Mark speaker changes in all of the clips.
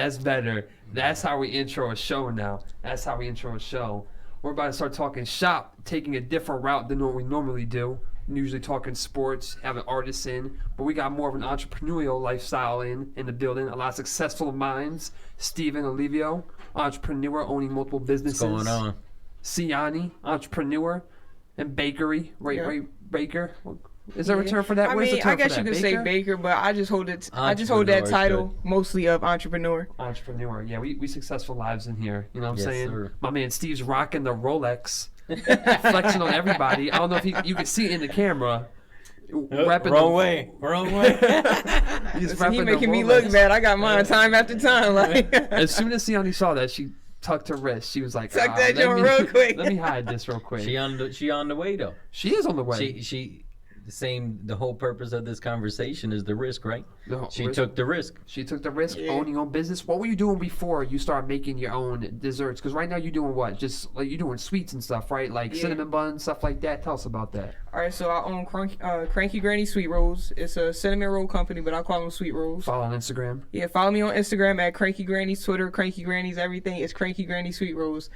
Speaker 1: That's better. That's how we intro a show now. That's how we intro a show. We're about to start talking shop, taking a different route than what we normally do. Usually talking sports, having artists in, but we got more of an entrepreneurial lifestyle in the building. A lot of successful minds. Steven Olivo, entrepreneur owning multiple businesses.
Speaker 2: What's going on?
Speaker 1: Sianni, entrepreneur, and bakery. Right, baker. Is there a term for that?
Speaker 3: I mean, I guess you could say baker, but I just hold it. I just hold that title mostly of entrepreneur.
Speaker 1: Entrepreneur. Yeah, we successful lives in here. You know what I'm saying?
Speaker 2: Sir.
Speaker 1: My man Steve's rocking the Rolex. Flexing on everybody. I don't know if you can see it in the camera.
Speaker 2: Wrong way.
Speaker 1: He's
Speaker 3: he making me look bad. I got mine time after time. Like
Speaker 1: as soon as Sianni saw that, she tucked her wrist. She was like,
Speaker 3: "Tuck that joint real quick."
Speaker 1: Let me hide this real quick.
Speaker 2: She on the way though.
Speaker 1: She is on the way.
Speaker 2: She the whole purpose of this conversation is the risk, right? She
Speaker 1: risk.
Speaker 2: took the risk.
Speaker 1: She took the risk owning your own business. What were you doing before you started making your own desserts? Because right now you're doing what? Just like you're doing sweets and stuff, right? Like cinnamon buns, stuff like that. Tell us about that.
Speaker 3: All right, so I own CrankyGrannys Sweet Rolls. It's a cinnamon roll company, but I call them Sweet Rolls.
Speaker 1: Follow on Instagram.
Speaker 3: Yeah, follow me on Instagram at CrankyGrannys, Twitter, CrankyGrannys, everything. It's CrankyGrannys Sweet Rolls.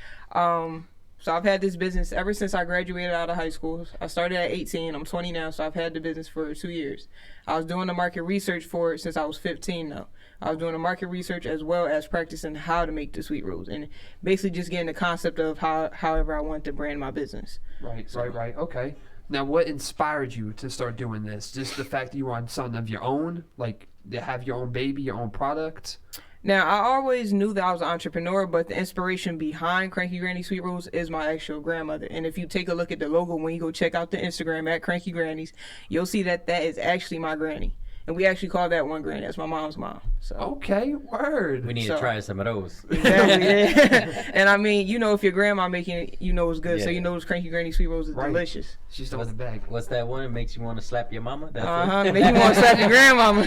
Speaker 3: So I've had this business ever since I graduated out of high school. I started at 18. I'm 20 now, so I've had the business for 2 years. I was doing the market research for it since I was 15 now. I was doing the market research as well as practicing how to make the sweet rolls and basically just getting the concept of however I want to brand my business.
Speaker 1: Right. Okay. Now, what inspired you to start doing this? Just the fact that you want something of your own, like to have your own baby, your own product?
Speaker 3: Now, I always knew that I was an entrepreneur, but the inspiration behind CrankyGrannys Sweet Rolls is my actual grandmother. And if you take a look at the logo, when you go check out the Instagram at CrankyGrannys, you'll see that that is actually my granny. And we actually call that one granny. That's my mom's mom. So
Speaker 1: okay, word.
Speaker 2: We need to try some of those.
Speaker 3: Exactly, yeah. And I mean, you know, if your grandma making it, you know it's good. Yeah. So you know those CrankyGrannys Sweet Rolls is delicious.
Speaker 1: She's still in the bag.
Speaker 2: What's that one? It makes you want to slap your mama?
Speaker 3: Make you want to slap your grandmama.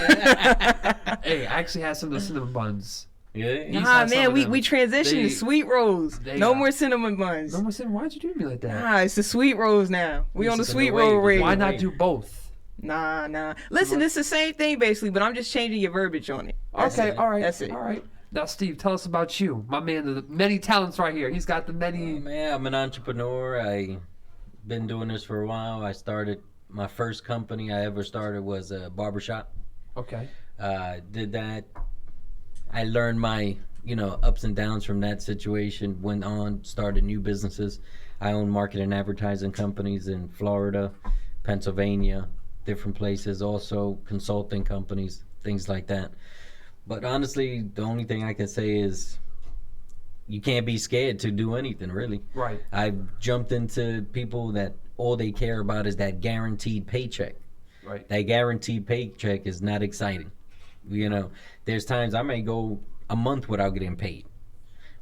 Speaker 1: Hey, I actually had some of the cinnamon buns.
Speaker 2: Yeah.
Speaker 3: Nah, man, we transitioned to Sweet Rolls. No more cinnamon buns.
Speaker 1: No more cinnamon. Why'd you do me like that?
Speaker 3: Nah, it's the Sweet Rolls now. We on the Sweet Roll rate.
Speaker 1: Why not do both?
Speaker 3: Nah. Listen, it's the same thing basically, but I'm just changing your verbiage on it.
Speaker 1: Okay, all right.
Speaker 3: That's it.
Speaker 1: All right. Now, Steve, tell us about you. My man, the many talents right here. He's got the many...
Speaker 2: man, I'm an entrepreneur. I've been doing this for a while. I started... my first company I ever started was a barbershop.
Speaker 1: Okay.
Speaker 2: Did that. I learned my, ups and downs from that situation. Went on, started new businesses. I own marketing and advertising companies in Florida, Pennsylvania, different places, also consulting companies, things like that. But honestly, the only thing I can say is you can't be scared to do anything, really.
Speaker 1: Right.
Speaker 2: I've jumped into people that all they care about is that guaranteed paycheck.
Speaker 1: Right.
Speaker 2: That guaranteed paycheck is not exciting. There's times I may go a month without getting paid.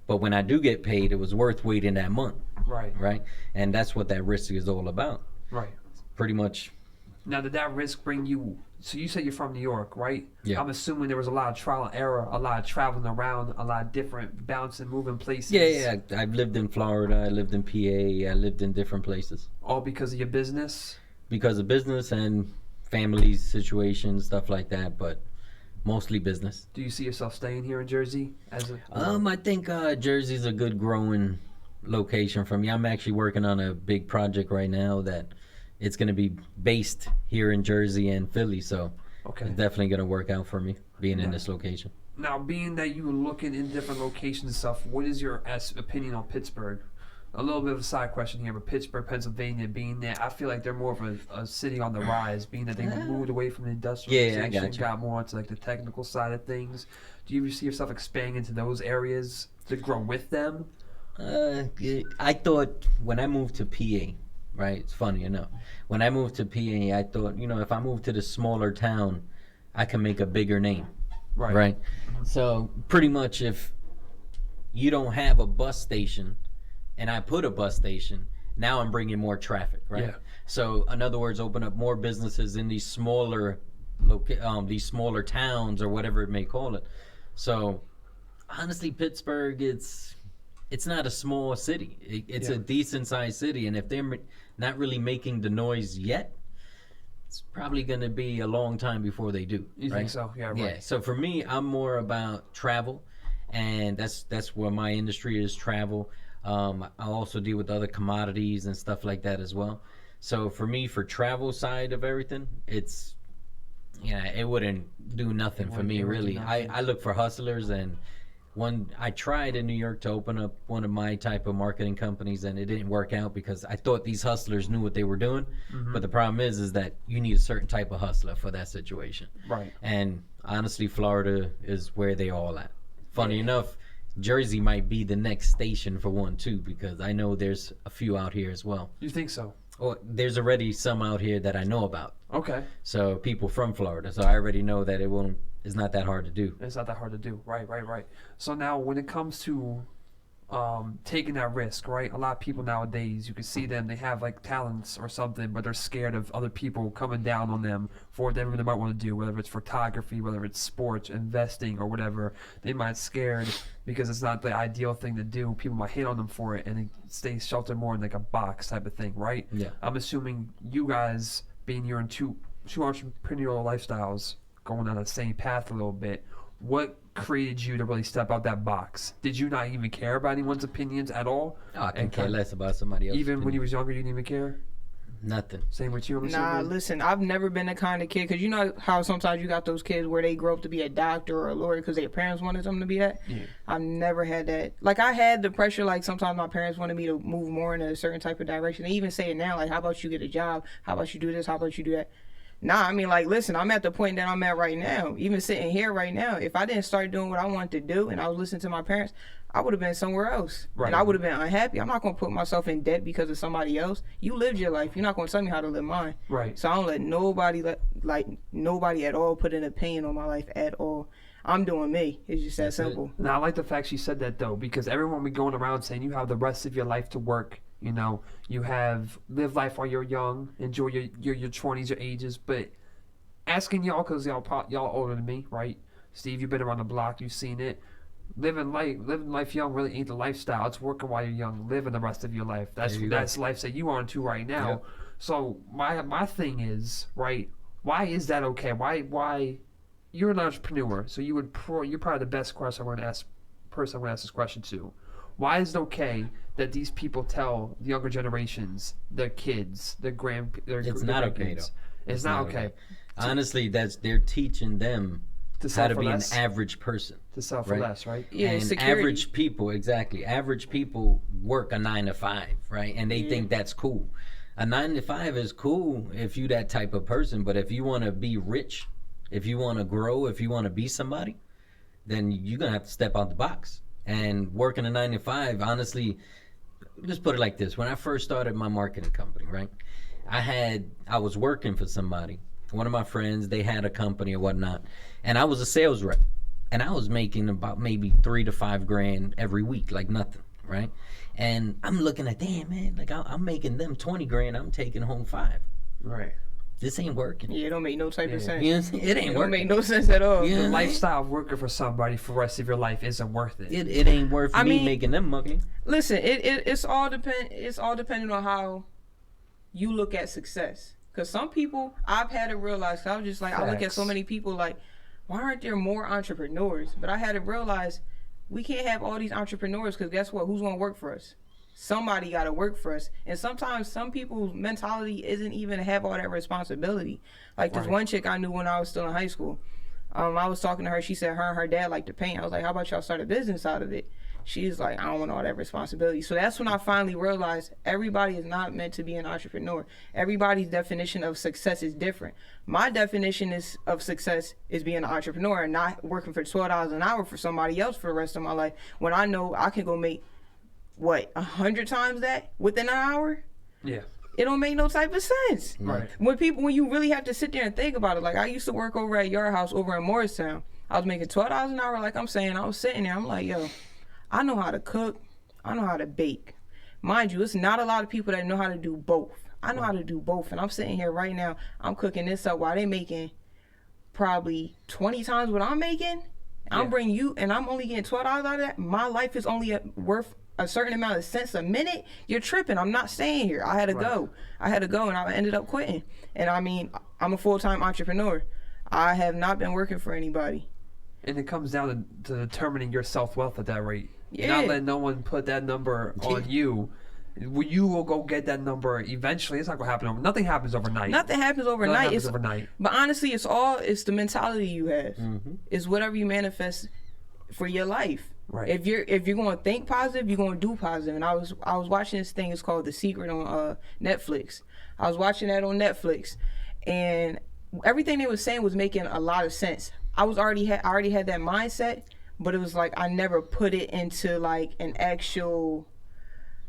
Speaker 2: But when I do get paid, it was worth waiting that month.
Speaker 1: Right.
Speaker 2: Right? And that's what that risk is all about.
Speaker 1: Right.
Speaker 2: Pretty much.
Speaker 1: Now, did that risk bring you... So you said you're from New York, right?
Speaker 2: Yeah.
Speaker 1: I'm assuming there was a lot of trial and error, a lot of traveling around, a lot of different bouncing, moving places.
Speaker 2: Yeah. I've lived in Florida. I lived in PA. I lived in different places.
Speaker 1: All because of your business?
Speaker 2: Because of business and family situations, stuff like that, but mostly business.
Speaker 1: Do you see yourself staying here in Jersey?
Speaker 2: I think Jersey's a good growing location for me. I'm actually working on a big project right now that it's going to be based here in Jersey and Philly, so it's definitely going to work out for me being in this location.
Speaker 1: Now, being that you were looking in different locations and stuff, what is your opinion on Pittsburgh? A little bit of a side question here, but Pittsburgh, Pennsylvania, being there, I feel like they're more of a city on the rise, being that they moved away from the industrialization, got more into like the technical side of things. Do you see yourself expanding into those areas to grow with them?
Speaker 2: I thought when I moved to PA, right? It's funny enough. When I moved to PA, I thought, if I move to the smaller town, I can make a bigger name. Right? So pretty much if you don't have a bus station and I put a bus station, now I'm bringing more traffic, right?
Speaker 1: Yeah.
Speaker 2: So in other words, open up more businesses in these smaller towns or whatever it may call it. So honestly, Pittsburgh, it's not a small city. It's a decent sized city, and if they're not really making the noise yet, it's probably going to be a long time before they do.
Speaker 1: You think so? Yeah, right.
Speaker 2: Yeah. So for me, I'm more about travel and that's where my industry is, travel. I also deal with other commodities and stuff like that as well. So for me, for travel side of everything, it's, yeah, it wouldn't do nothing for me, really. I look for hustlers, and I tried in New York to open up one of my type of marketing companies, and it didn't work out because I thought these hustlers knew what they were doing. But the problem is that you need a certain type of hustler for that situation.
Speaker 1: Right.
Speaker 2: And honestly, Florida is where they all at. Funny enough, Jersey might be the next station for one too, because I know there's a few out here as well.
Speaker 1: You think so?
Speaker 2: Well, there's already some out here that I know about.
Speaker 1: Okay.
Speaker 2: So people from Florida. So I already know that it's not that hard to do.
Speaker 1: It's not that hard to do. Right. So now when it comes to taking that risk, right? A lot of people nowadays, you can see them, they have like talents or something, but they're scared of other people coming down on them for whatever they might want to do, whether it's photography, whether it's sports, investing, or whatever. They might scared because it's not the ideal thing to do. People might hate on them for it, and they stay sheltered more in like a box type of thing, right?
Speaker 2: Yeah.
Speaker 1: I'm assuming you guys, being you're in two entrepreneurial lifestyles, going on the same path a little bit, what created you to really step out that box? Did you not even care about anyone's opinions at all?
Speaker 2: Oh, I can care less about somebody else.
Speaker 1: Even when you was younger, you didn't even care?
Speaker 2: Nothing.
Speaker 1: Same with you, I'm
Speaker 3: Nah,
Speaker 1: assuming?
Speaker 3: listen, I've never been the kind of kid, because you know how sometimes you got those kids where they grow up to be a doctor or a lawyer because their parents wanted them to be that?
Speaker 1: Yeah.
Speaker 3: I've never had that. Like, I had the pressure, like, sometimes my parents wanted me to move more in a certain type of direction. They even say it now, like, how about you get a job? How about you do this? How about you do that? Nah, I mean, like, listen, I'm at the point that I'm at right now. Even sitting here right now, if I didn't start doing what I wanted to do and I was listening to my parents, I would have been somewhere else.
Speaker 1: Right.
Speaker 3: And I would have been unhappy. I'm not going to put myself in debt because of somebody else. You lived your life. You're not going to tell me how to live mine.
Speaker 1: Right.
Speaker 3: So I don't let nobody at all put an opinion on my life at all. I'm doing me. It's just that
Speaker 2: That's it.
Speaker 3: simple.
Speaker 1: Now, I like the fact she said that, though, because everyone be going around saying you have the rest of your life to work. You know, you have live life while you're young, enjoy your 20s, your ages. But asking y'all, because y'all older than me, right? Steve, you've been around the block, you've seen it. Living life young really ain't the lifestyle. It's working while you're young, living the rest of your life. That's life that you are into right now.
Speaker 2: Yep.
Speaker 1: So my thing is, right? Why is that okay? Why you're an entrepreneur, so you're probably the best person I'm going to ask this question to. Why is it okay that these people tell the younger generations, their kids,
Speaker 2: It's not okay, though.
Speaker 1: It's not okay.
Speaker 2: Honestly, they're teaching them how to be an average person.
Speaker 1: To sell for less, right?
Speaker 3: Yeah,
Speaker 2: and
Speaker 3: security.
Speaker 2: average people, exactly. Average people work a 9 to 5, right? And they think that's cool. A 9 to 5 is cool if you that type of person, but if you want to be rich, if you want to grow, if you want to be somebody, then you're gonna have to step out the box. And working a 9 to 5, honestly, let's put it like this: when I first started my marketing company, right, I was working for somebody. One of my friends, they had a company or whatnot, and I was a sales rep, and I was making about maybe $3 to $5 grand every week, like nothing, right? And I'm looking at, damn man, like I'm making them 20 grand, I'm taking home 5.
Speaker 1: Right.
Speaker 2: This ain't working.
Speaker 3: Yeah, it don't make no type of sense.
Speaker 2: You know what I'm saying? It ain't
Speaker 3: It don't
Speaker 2: working.
Speaker 3: make no sense at all.
Speaker 2: Yeah.
Speaker 1: The
Speaker 2: Yeah.
Speaker 1: lifestyle of working for somebody for the rest of your life isn't worth it.
Speaker 2: It ain't worth
Speaker 3: I
Speaker 2: me
Speaker 3: mean,
Speaker 2: making them money.
Speaker 3: Listen, it's all dependent on how you look at success. Because some people, I've had to realize, 'cause I was just like, I look at so many people like, why aren't there more entrepreneurs? But I had to realize we can't have all these entrepreneurs, because guess what? Who's going to work for us? Somebody got to work for us. And sometimes some people's mentality isn't even to have all that responsibility. Like this one chick I knew when I was still in high school. I was talking to her. She said her and her dad like to paint. I was like, how about y'all start a business out of it? She's like, I don't want all that responsibility. So that's when I finally realized everybody is not meant to be an entrepreneur. Everybody's definition of success is different. My definition of success is being an entrepreneur and not working for $12 an hour for somebody else for the rest of my life, when I know I can go make, 100 times that within an hour?
Speaker 1: Yeah.
Speaker 3: It don't make no type of sense.
Speaker 1: Right.
Speaker 3: When you really have to sit there and think about it, like I used to work over at Yard House over in Morristown. I was making $12 an hour, like I'm saying. I was sitting there, I'm like, yo, I know how to cook, I know how to bake. Mind you, it's not a lot of people that know how to do both. I know how to do both, and I'm sitting here right now, I'm cooking this up while they making probably 20 times what I'm making. I'm bringing you, and I'm only getting $12 out of that. My life is only worth a certain amount of cents a minute. You're tripping. I'm not staying here. I had to go, and I ended up quitting. And I mean, I'm a full-time entrepreneur. I have not been working for anybody.
Speaker 1: And it comes down to determining your self-worth at that rate.
Speaker 3: Yeah.
Speaker 1: Not letting no one put that number on you. You will go get that number eventually. It's not going to happen overnight. Nothing happens overnight.
Speaker 3: Nothing happens overnight.
Speaker 1: Nothing happens overnight.
Speaker 3: But honestly, it's the mentality you have.
Speaker 2: Mm-hmm.
Speaker 3: It's whatever you manifest for your life.
Speaker 1: Right.
Speaker 3: If you're going to think positive, you're going to do positive. And I was watching this thing. It's called The Secret on Netflix. I was watching that on Netflix, and everything they were saying was making a lot of sense. I already had that mindset, but it was like I never put it into like an actual.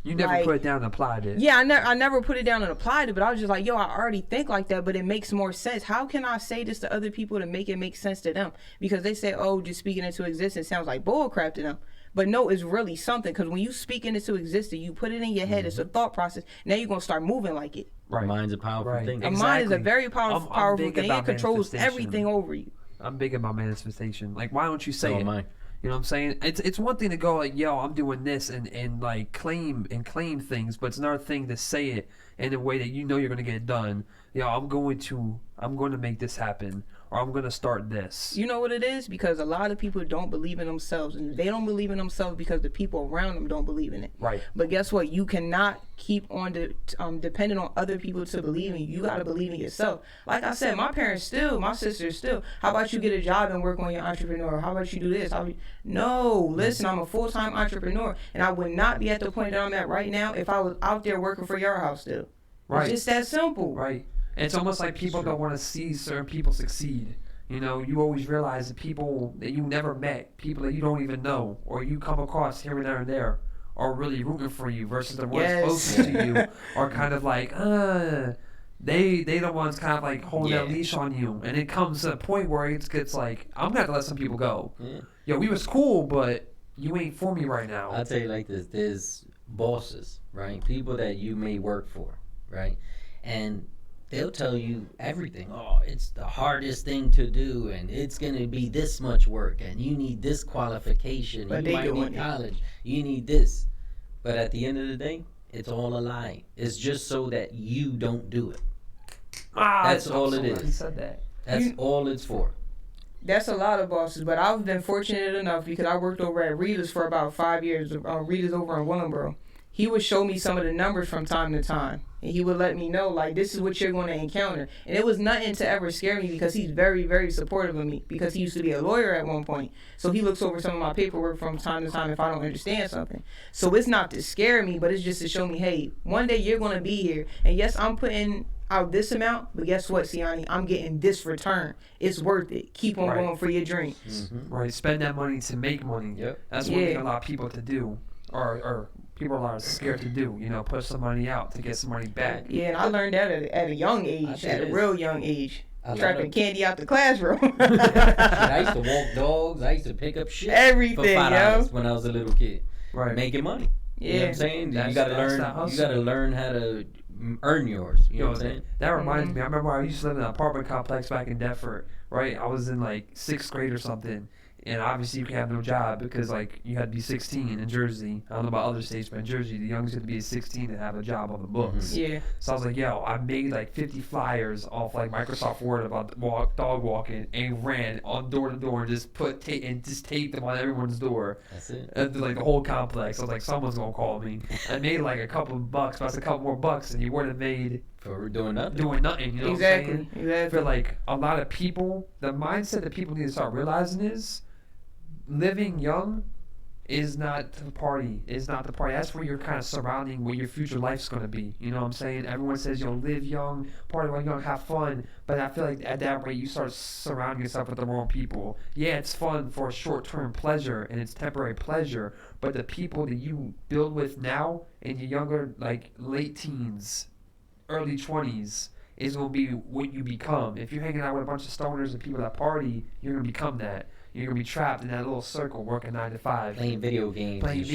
Speaker 1: You never put it down and applied it.
Speaker 3: Yeah, I never put it down and applied it, but I was just like, yo, I already think like that, but it makes more sense. How can I say this to other people to make it make sense to them? Because they say, oh, just speaking into existence sounds like bull crap to them. But no, it's really something, because when you speak it into existence, you put it in your head, it's a thought process. Now you're going to start moving like it.
Speaker 2: Right. Mind's a powerful thing.
Speaker 3: A mind is a very powerful thing. It controls everything over you.
Speaker 1: I'm big about manifestation. Like, why don't you say it?
Speaker 2: Am I.
Speaker 1: You know what I'm saying? It's one thing to go like, yo, I'm doing this and like claim things, but it's another thing to say it in a way that you know you're gonna get it done. Yo, I'm going to make this happen, or I'm gonna start this.
Speaker 3: You know what it is? Because a lot of people don't believe in themselves, and they don't believe in themselves because the people around them don't believe in it.
Speaker 1: Right.
Speaker 3: But guess what? You cannot keep on depending on other people to believe in you. You gotta believe in yourself. Like I said, my parents still, my sisters still. How about you get a job and work on your entrepreneur? How about you do this? No, listen, I'm a full-time entrepreneur, and I would not be at the point that I'm at right now if I was out there working for your house still.
Speaker 1: Right.
Speaker 3: It's just that simple.
Speaker 1: Right. And it's almost like people don't want to see certain people succeed. You know, you always realize that people that you never met, people that you don't even know, or you come across here and there and there, are really rooting for you versus the ones closest to you are kind of like, they the ones kind of like holding that leash on you. And it comes to a point where it gets like, I'm going to have to let some people go.
Speaker 2: Yeah.
Speaker 1: Yo, we was cool, but you ain't for me right now.
Speaker 2: I'll tell you like this. There's bosses, right? People that you may work for, right? And they'll tell you everything. Oh, it's the hardest thing to do, and it's going to be this much work, and you need this qualification.
Speaker 3: But
Speaker 2: you might need college. You need this. But at the end of the day, it's all a lie. It's just so that you don't do it. That's all it is.
Speaker 1: He said that.
Speaker 2: That's all it's for.
Speaker 3: That's a lot of bosses, but I've been fortunate enough because I worked over at Rita's for about 5 years. Rita's over in Willingboro. He would show me some of the numbers from time to time, and he would let me know, like, this is what you're going to encounter. And it was nothing to ever scare me because he's very, very supportive of me because he used to be a lawyer at one point. So he looks over some of my paperwork from time to time if I don't understand something. So it's not to scare me, but it's just to show me, hey, one day you're going to be here. And yes, I'm putting out this amount, but guess what, Sianni? I'm getting this return. It's worth it. Keep on going for your dreams.
Speaker 2: Mm-hmm.
Speaker 1: Right. Spend that money to make money.
Speaker 2: Yep.
Speaker 1: That's one thing a lot of people to do, or people are scared to do. You know, put some money out to get some money back.
Speaker 3: Yeah, and I learned that at a young age, at a real young age. Trapping candy out the classroom.
Speaker 2: I used to walk dogs. I used to pick up shit.
Speaker 3: Everything,
Speaker 2: for $5 when I was a little kid.
Speaker 1: Right.
Speaker 2: Making money. You know what I'm saying?
Speaker 1: That's,
Speaker 2: you gotta learn. You gotta learn how to earn yours. You know what I'm saying?
Speaker 1: That reminds me. I remember I used to live in an apartment complex back in Deptford. Right. I was in like 6th grade or something. And obviously you can have no job because like you had to be 16 in Jersey. I don't know about other states, but in Jersey the youngest had to be 16 to have a job on the books.
Speaker 3: Yeah.
Speaker 1: So I was like, yo, I made like 50 flyers off like Microsoft Word about dog walking and ran on door to door and just taped them on everyone's door.
Speaker 2: That's it.
Speaker 1: And like the whole complex. I was like, someone's gonna call me. I made like a couple of bucks, but that's a couple more bucks, and you would have made
Speaker 2: for doing nothing.
Speaker 1: You know what I'm saying?
Speaker 3: Exactly.
Speaker 1: For like a lot of people, the mindset that people need to start realizing is living young is not the party. That's where you're kind of surrounding what your future life's going to be. You know what I'm saying? Everyone says, live young, party while young, have fun. But I feel like at that rate, you start surrounding yourself with the wrong people. Yeah, it's fun for a short-term pleasure, and it's temporary pleasure. But the people that you build with now in your younger, like late teens, early 20s, is going to be what you become. If you're hanging out with a bunch of stoners and people that party, you're going to become that. You're going to be trapped in that little circle working 9 to 5.
Speaker 2: Playing video games.
Speaker 1: Games.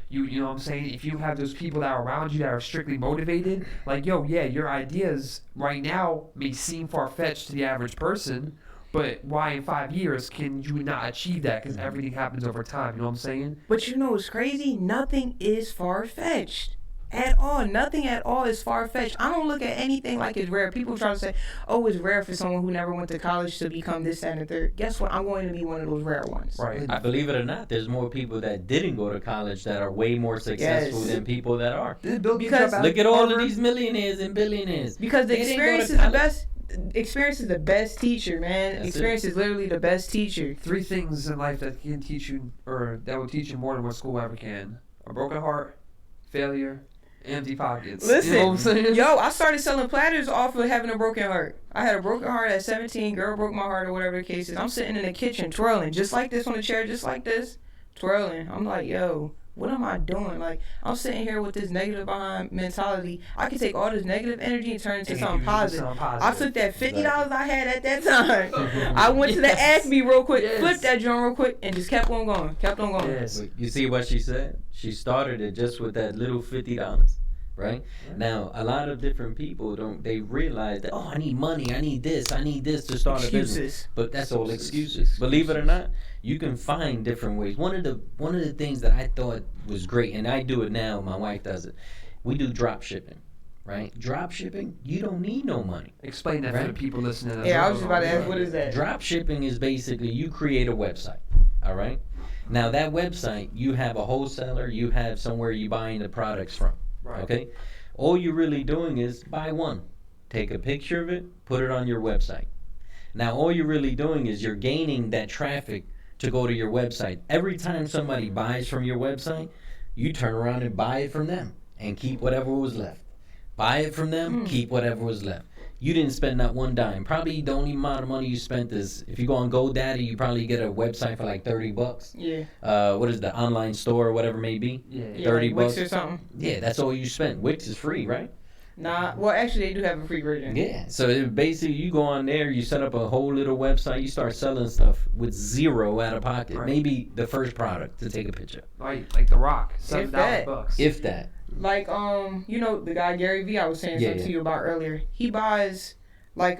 Speaker 1: You know what I'm saying? If you have those people that are around you that are strictly motivated, like, your ideas right now may seem far-fetched to the average person, but why in 5 years can you not achieve that? Because everything happens over time. You know what I'm saying?
Speaker 3: But you know what's crazy? Nothing is far-fetched. At all. Nothing at all is far-fetched. I don't look at anything like it's rare. People try to say, oh, it's rare for someone who never went to college to become this, that, and the third. Guess what? I'm going to be one of those rare ones.
Speaker 1: Right.
Speaker 2: And believe it or not, there's more people that didn't go to college that are way more successful
Speaker 3: Yes.
Speaker 2: than people that are.
Speaker 1: Did Bill Gates
Speaker 3: Because-
Speaker 1: drop out
Speaker 2: Look at all of
Speaker 1: Harvard?
Speaker 2: these millionaires and billionaires.
Speaker 3: Because the
Speaker 2: They didn't go to
Speaker 3: experience is the
Speaker 2: college.
Speaker 3: best. Experience is the best teacher, man.
Speaker 2: That's
Speaker 3: Experience is literally the best teacher.
Speaker 1: 3 things in life that can teach you, or that will teach you more than what school ever can: a broken heart, failure, empty pockets.
Speaker 3: Listen,
Speaker 1: You know what I'm saying?
Speaker 3: yo, I started selling platters off of having a broken heart. I had a broken heart at 17. Girl broke my heart or whatever the case is. I'm sitting in the kitchen twirling, just like this on the chair, just like this, twirling. I'm like, yo, what am I doing? Like, I'm sitting here with this negative behind mentality. I can take all this negative energy and turn it into
Speaker 1: And
Speaker 3: something
Speaker 1: use it to
Speaker 3: positive.
Speaker 1: something
Speaker 3: I
Speaker 1: positive.
Speaker 3: took that $50 I had at that time. I went to the Acme real quick,
Speaker 1: Yes.
Speaker 3: flipped that joint real quick, and just kept on going. Kept on going.
Speaker 1: Yes.
Speaker 2: But you see what she said? She started it just with that little $50, right? Now, a lot of different people they realize that, oh, I need money, I need this to start a business.
Speaker 3: Excuses.
Speaker 2: But that's all
Speaker 1: Excuses.
Speaker 2: excuses. Believe it or not, you can find different ways. One of the things that I thought was great, and I do it now, my wife does it. We do drop shipping, right? Drop shipping, you don't need no money.
Speaker 1: Explain that for
Speaker 2: Right.
Speaker 1: the people listening.
Speaker 3: Yeah, I was just about to ask, what is that?
Speaker 2: Drop shipping is basically you create a website, all right? Now that website, you have a wholesaler, you have somewhere you buying the products from,
Speaker 1: Right.
Speaker 2: okay? All you're really doing is buy one, take a picture of it, put it on your website. Now all you're really doing is you're gaining that traffic to go to your website. Every time somebody buys from your website, you turn around and buy it from them and keep whatever was left. Buy it from them, keep whatever was left. You didn't spend not one dime. Probably the only amount of money you spent is, if you go on GoDaddy, you probably get a website for like $30.
Speaker 3: Yeah.
Speaker 2: What is the online store or whatever it may be?
Speaker 1: Yeah.
Speaker 3: Yeah,
Speaker 2: 30
Speaker 3: like Wix
Speaker 2: bucks.
Speaker 3: or something.
Speaker 2: Yeah, that's all you spent. Wix is free, right?
Speaker 3: Nah, well, actually, they do have a free version.
Speaker 2: Yeah. So basically, you go on there, you set up a whole little website, you start selling stuff with zero out of pocket.
Speaker 1: Right.
Speaker 2: Maybe the first product to take a picture.
Speaker 1: Like The Rock, $7
Speaker 3: that.
Speaker 1: bucks.
Speaker 2: If that.
Speaker 3: Like, you know, the guy Gary Vee I was saying
Speaker 2: Yeah,
Speaker 3: something
Speaker 2: yeah.
Speaker 3: to you about earlier. He buys like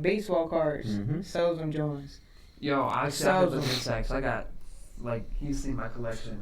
Speaker 3: baseball cards,
Speaker 2: Mhm.
Speaker 3: sells them Jones.
Speaker 1: Yo, I
Speaker 3: Sells
Speaker 1: got
Speaker 3: them.
Speaker 1: insects. I got, like, he's seen my collection.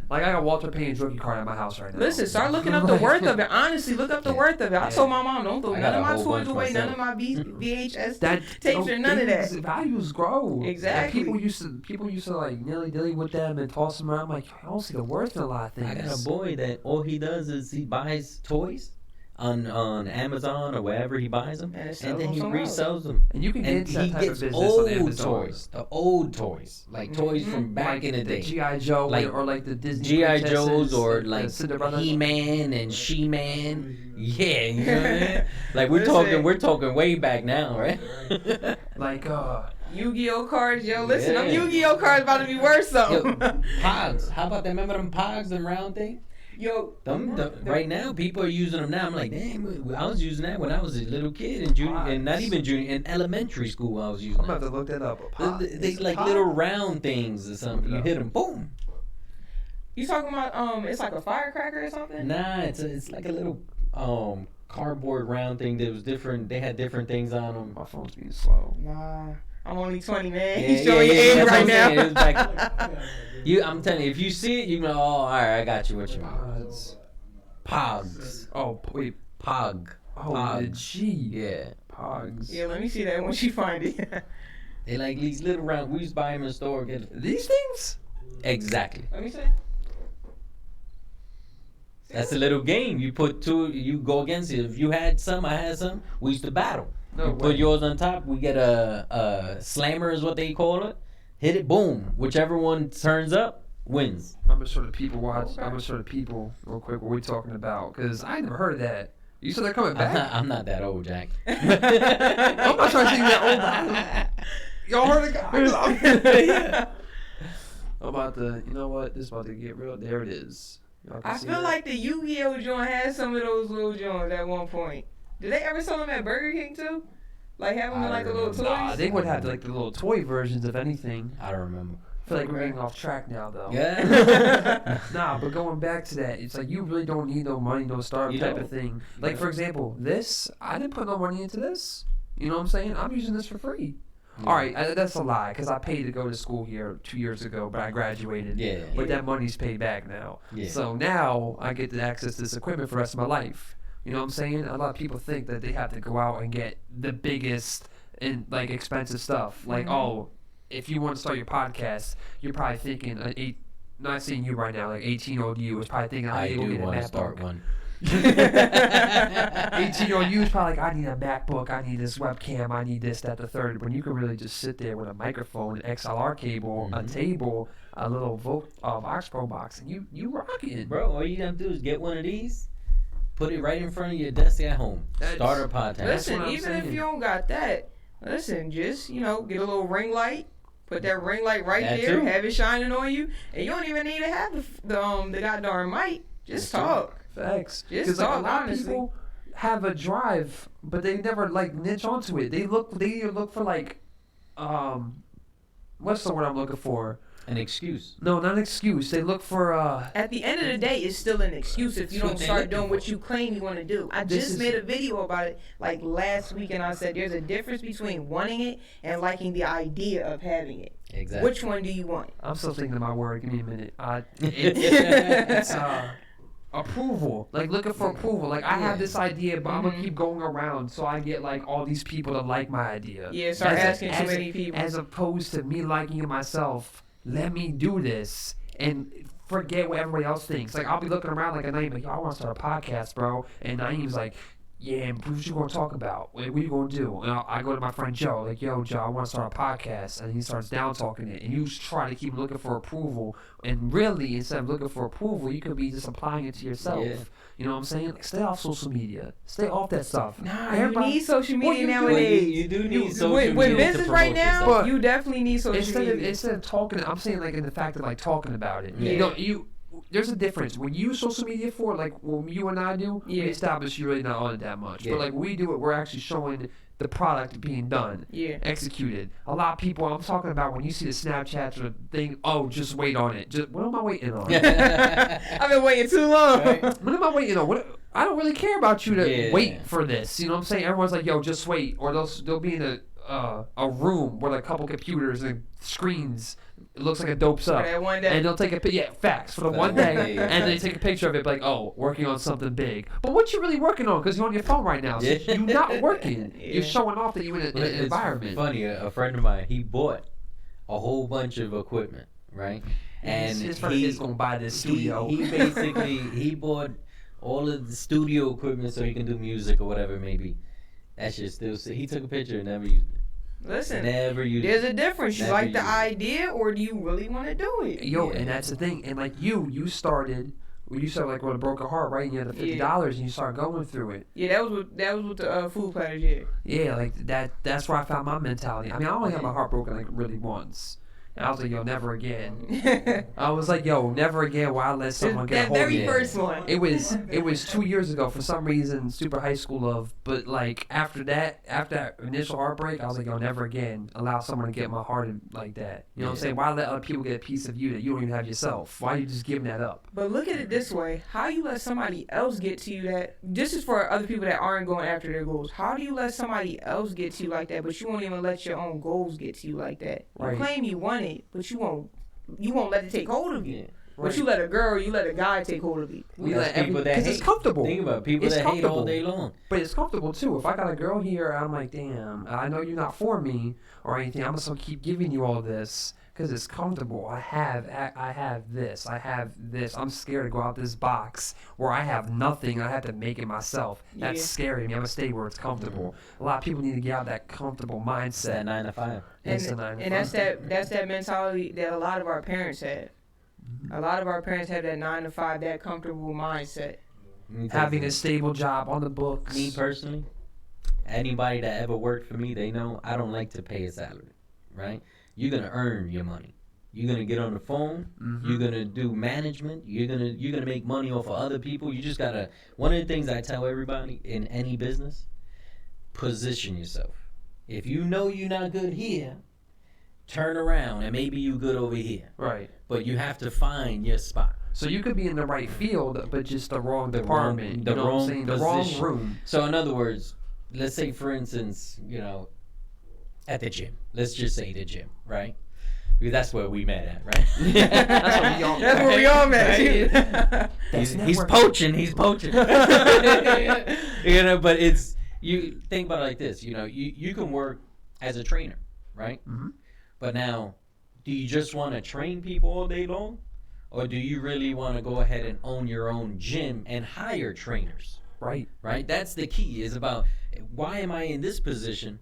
Speaker 1: Like, I got Walter Payton's rookie card at my house right now.
Speaker 3: Listen, start looking up the worth of it. Honestly, look up the
Speaker 2: Yeah.
Speaker 3: worth of it. I told my mom, don't throw
Speaker 2: I
Speaker 3: none
Speaker 2: got
Speaker 3: of
Speaker 2: a
Speaker 3: my
Speaker 2: whole
Speaker 3: toys
Speaker 2: bunch
Speaker 3: away, none
Speaker 2: myself.
Speaker 3: of my VHS
Speaker 1: That
Speaker 3: tapes or none of that.
Speaker 1: Values grow.
Speaker 3: Exactly.
Speaker 1: Like, people used to like nilly dilly with them and toss them around. I'm like, I don't see the worth in a lot of
Speaker 2: I
Speaker 1: things.
Speaker 2: got a boy that all he does is he buys toys on Amazon or wherever he buys them,
Speaker 3: And it
Speaker 2: and
Speaker 3: sells
Speaker 2: then
Speaker 3: them
Speaker 2: he
Speaker 3: somewhere else.
Speaker 2: resells them.
Speaker 1: And you can get
Speaker 2: And
Speaker 1: into that
Speaker 2: he
Speaker 1: type of
Speaker 2: gets
Speaker 1: business on
Speaker 2: old
Speaker 1: Amazon.
Speaker 2: toys, the old toys, like toys from back
Speaker 1: Like
Speaker 2: in the day.
Speaker 1: G.I. Joe,
Speaker 2: Like
Speaker 1: or like the Disney
Speaker 2: G.I.
Speaker 1: princesses,
Speaker 2: Joes or
Speaker 1: the
Speaker 2: like
Speaker 1: Cinderella.
Speaker 2: He-Man and She-Man. Yeah, you know what I mean? Like
Speaker 3: Listen.
Speaker 2: we're talking way back now, right?
Speaker 1: Like
Speaker 3: Yu-Gi-Oh cards, yo. Listen, them
Speaker 2: Yeah.
Speaker 3: Yu-Gi-Oh cards about to be worth
Speaker 2: Yo,
Speaker 3: something.
Speaker 2: Pogs. How about that? Remember them Pogs, them round thing?
Speaker 3: Yo,
Speaker 2: Right now, people are using them now. I'm like, damn, I was using that when I was a little kid in junior, and not even junior, in elementary school. I was using
Speaker 1: I'm about
Speaker 2: that.
Speaker 1: to look that up.
Speaker 2: They like little round things or something. You hit them, boom.
Speaker 3: you talking about it's like a firecracker or something?
Speaker 2: Nah, it's like a little cardboard round thing. That was different. They had different things on them.
Speaker 1: My phone's being slow.
Speaker 3: Nah, I'm only 20, man.
Speaker 2: Yeah,
Speaker 3: He's showing your age
Speaker 2: that's what
Speaker 3: right
Speaker 2: I'm saying.
Speaker 3: now.
Speaker 2: It was back- I'm telling you, if you see it, you go, oh, all right, I got you. What you mean? Pogs.
Speaker 1: Oh wait.
Speaker 2: Pog.
Speaker 1: Oh,
Speaker 2: Pog.
Speaker 1: the G.
Speaker 2: Yeah.
Speaker 1: Pogs.
Speaker 3: Yeah, let me see that once you find it.
Speaker 2: They like these little round. We used to buy them in the store. Get
Speaker 1: These things?
Speaker 3: Let
Speaker 2: exactly.
Speaker 3: me see.
Speaker 2: That's a little game. You put two. You go against it. If you had some, I had some. We used to battle.
Speaker 1: No
Speaker 2: You
Speaker 1: way.
Speaker 2: put yours on top. We get a slammer is what they call it. Hit it, boom. Whichever one turns up wins.
Speaker 1: I'm gonna show the people watch.
Speaker 3: Okay.
Speaker 1: I'm gonna show the people real quick what we're talking about because I never heard of that. You said they're coming
Speaker 2: I'm
Speaker 1: back.
Speaker 2: I'm not that old, Jack.
Speaker 1: I'm not trying to think that old. Y'all heard the guy?
Speaker 3: Yeah.
Speaker 1: I'm about to. You know what? This is about to get real. There it is. Y'all can
Speaker 3: I
Speaker 1: see
Speaker 3: feel
Speaker 1: that?
Speaker 3: like the Yu-Gi-Oh joint had some of those little joints at one point. Did they ever sell them at Burger King too? Like have them in
Speaker 2: I
Speaker 3: like the little
Speaker 2: don't
Speaker 3: toys?
Speaker 1: Nah, they would have like the little toy versions of anything.
Speaker 2: I don't remember.
Speaker 1: I feel like we're getting off track now, though.
Speaker 2: Yeah.
Speaker 1: Nah, but going back to that, it's like you really don't need no money, no startup
Speaker 2: You
Speaker 1: type
Speaker 2: don't.
Speaker 1: of thing.
Speaker 2: You
Speaker 1: Like,
Speaker 2: don't.
Speaker 1: for example, this, I didn't put no money into this. You know what I'm saying? I'm using this for free. All right, that's a lie because I paid to go to school here 2 years ago, but I graduated.
Speaker 2: Yeah.
Speaker 1: But that money's paid back now.
Speaker 2: Yeah.
Speaker 1: So now I get to access this equipment for the rest of my life. You know what I'm saying? A lot of people think that they have to go out and get the biggest and like expensive stuff. Like, oh, if you want to start your podcast, you're probably thinking not seeing you right now, like 18-year-old you is probably thinking
Speaker 2: I
Speaker 1: need to
Speaker 2: do
Speaker 1: get a
Speaker 2: want to
Speaker 1: MacBook.
Speaker 2: start one.
Speaker 1: 18-year-old you is probably like, I need a MacBook, I need this webcam, I need this, that, the third. When you can really just sit there with a microphone, an XLR cable, a table, a little Vox Pro box, and you rock it.
Speaker 2: Bro, all you gotta do is get one of these, put it right in front of your desk at home. Start a podcast.
Speaker 3: Listen,
Speaker 1: what I'm
Speaker 3: even if
Speaker 1: saying.
Speaker 3: you don't got that, listen, just, get a little ring light. Put that ring light right
Speaker 2: That
Speaker 3: there,
Speaker 2: too.
Speaker 3: have it shining on you, and you don't even need to have the goddamn mic. Just talk.
Speaker 1: Facts.
Speaker 3: Just
Speaker 1: Because like, a
Speaker 3: talk,
Speaker 1: lot of
Speaker 3: honestly.
Speaker 1: people have a drive, but they never like niche onto it. They either look for like, what's the word I'm looking for?
Speaker 2: An excuse.
Speaker 1: No, not an excuse. They look for
Speaker 3: At the end of the day, it's still an excuse if you don't
Speaker 2: That's what
Speaker 3: start
Speaker 2: they
Speaker 3: doing
Speaker 2: look
Speaker 3: what
Speaker 2: for.
Speaker 3: you claim you want to do. I
Speaker 1: This
Speaker 3: just
Speaker 1: is-
Speaker 3: made a video about it like last week, and I said there's a difference between wanting it and liking the idea of having it.
Speaker 2: Exactly.
Speaker 3: Which one do you want?
Speaker 1: I'm still thinking of my word. Give me a minute. It's approval. Like looking for approval. Like I have this idea, but I'm gonna keep going around so I get like all these people to like my idea.
Speaker 3: Yeah, start asking too many people.
Speaker 1: As opposed to me liking it myself. Let me do this and forget what everybody else thinks. Like I'll be looking around like a Naeem, like, yo, I want to start a podcast, bro. And Naeem's like, yeah, what you gonna talk about? What you gonna do? And I go to my friend Joe, like, yo, Joe, I want to start a podcast, and he starts down talking it, and you try to keep looking for approval, and really, instead of looking for approval, you could be just applying it to yourself.
Speaker 2: Yeah.
Speaker 1: You know what I'm saying? Like, stay off social media. Stay off that stuff.
Speaker 3: Nah,
Speaker 1: Everybody-
Speaker 3: you need social
Speaker 1: What
Speaker 3: media
Speaker 1: you do-
Speaker 3: nowadays.
Speaker 2: You do need social
Speaker 3: with
Speaker 2: media to
Speaker 3: business right
Speaker 2: promote
Speaker 3: now,
Speaker 2: yourself.
Speaker 3: you definitely need social media.
Speaker 1: Instead of talking, I'm saying like in the fact of like talking about it.
Speaker 2: Yeah.
Speaker 1: You know, there's a difference when you use social media for like what you and I do.
Speaker 3: Yeah.
Speaker 1: We establish you're really not on it that much,
Speaker 2: Yeah.
Speaker 1: but like when we do it, we're actually showing the product being done,
Speaker 3: Yeah.
Speaker 1: executed. A lot of people, I'm talking about when you see the Snapchats or the thing. Oh, just wait on it. Just what am I waiting on?
Speaker 3: I've been waiting too long.
Speaker 2: Right.
Speaker 1: What am I waiting on? What? I don't really care about you to
Speaker 2: Yeah.
Speaker 1: wait for this. You know what I'm saying? Everyone's like, yo, just wait, or they'll be in a room with a couple computers and screens. It looks like it dopes up.
Speaker 3: For that one day.
Speaker 1: And they'll take facts for the one day, and they take a picture of it, like, oh, working on something big. But what you really working on? Because you're on your phone right now, so
Speaker 2: Yeah.
Speaker 1: you're not working.
Speaker 3: Yeah.
Speaker 1: You're showing off that you're in an
Speaker 2: It's
Speaker 1: environment.
Speaker 2: funny. A friend of mine, he bought a whole bunch of equipment, right? And
Speaker 1: his friend is gonna buy this studio.
Speaker 2: He basically he bought all of the studio equipment so he can do music or whatever it may be. That shit still. He took a picture and never used it.
Speaker 3: Listen,
Speaker 2: Never used
Speaker 3: there's
Speaker 2: it.
Speaker 3: a difference. You
Speaker 2: Never
Speaker 3: like the
Speaker 2: used it.
Speaker 3: idea, or do you really want to do it?
Speaker 1: Yo,
Speaker 2: Yeah.
Speaker 1: and that's the thing. And like you started. You started like with a broken heart, right? And you had the $50, and you started going through it.
Speaker 3: Yeah, that was with the food platters. Yeah.
Speaker 1: Yeah, like that's where I found my mentality. I mean, I only had my heart broken like really once. And I was like, yo, never again. I was like, yo, never again will I let someone get a
Speaker 3: that
Speaker 1: hold of
Speaker 3: very
Speaker 1: me.
Speaker 2: Yeah.
Speaker 3: first one.
Speaker 1: It was 2 years ago for some reason, super high school love. But like after that initial heartbreak, I was like, yo, never again allow someone to get my heart like that. You know what I'm
Speaker 2: Yeah.
Speaker 1: saying? Why let other people get a piece of you that you don't even have yourself? Why are you just giving that up?
Speaker 3: But look at it this way: how you let somebody else get to you that? This is for other people that aren't going after their goals. How do you let somebody else get to you like that, but you won't even let your own goals get to you like that? You
Speaker 1: Right.
Speaker 3: claim you want it, but you won't let it take hold of you.
Speaker 2: Yeah.
Speaker 3: But you let a girl, you let a guy take hold of you.
Speaker 1: We
Speaker 2: That's
Speaker 1: let
Speaker 2: people that
Speaker 1: because it's
Speaker 2: hate.
Speaker 1: comfortable.
Speaker 2: Think about it, people
Speaker 1: It's
Speaker 2: that hate all
Speaker 1: comfortable.
Speaker 2: day long.
Speaker 1: But it's comfortable too. If I got a girl here, I'm like, damn, I know you're not for me or anything. I'm just gonna keep giving you all this because it's comfortable. I have this. I have this. I'm scared to go out this box where I have nothing. I have to make it myself. That's
Speaker 3: Yeah.
Speaker 1: scary to me. I'm gonna stay where it's comfortable. A lot of people need to get out of that comfortable
Speaker 2: It's that
Speaker 1: mindset.
Speaker 2: 9 to 5.
Speaker 1: It's a 9 to
Speaker 3: And that's
Speaker 1: 5.
Speaker 3: that mentality that a lot of our parents have. A lot of our parents have that 9 to 5, that comfortable mindset.
Speaker 2: Let me tell
Speaker 1: Having
Speaker 2: you
Speaker 1: a stable job on the books.
Speaker 2: me personally, anybody that ever worked for me, they know I don't like to pay a salary, right? You're gonna earn your money. You're gonna get on the phone.
Speaker 1: Mhm.
Speaker 2: You're gonna do management. You're gonna make money off of other people. You just gotta. One of the things I tell everybody in any business, position yourself. If you know you're not good here, turn around and maybe you good over here.
Speaker 1: Right.
Speaker 2: But you have to find your spot.
Speaker 1: So you could be in the right field, but just the wrong
Speaker 2: The
Speaker 1: department.
Speaker 2: wrong- the
Speaker 1: you know what I'm
Speaker 2: wrong
Speaker 1: saying? The wrong
Speaker 2: position.
Speaker 1: room.
Speaker 2: So in other words, let's say for instance, At the gym. Let's just say the gym, right? Because that's where we met at, right?
Speaker 1: That's what we all.
Speaker 3: That's where we all met.
Speaker 2: He's poaching. He's poaching. You know, but it's, you think about it like this. You know, you can work as a trainer, right?
Speaker 1: Mm-hmm.
Speaker 2: But now, do you just want to train people all day long? Or do you really want to go ahead and own your own gym and hire trainers?
Speaker 1: Right.
Speaker 2: Right? That's the key. Is about, why am I in this position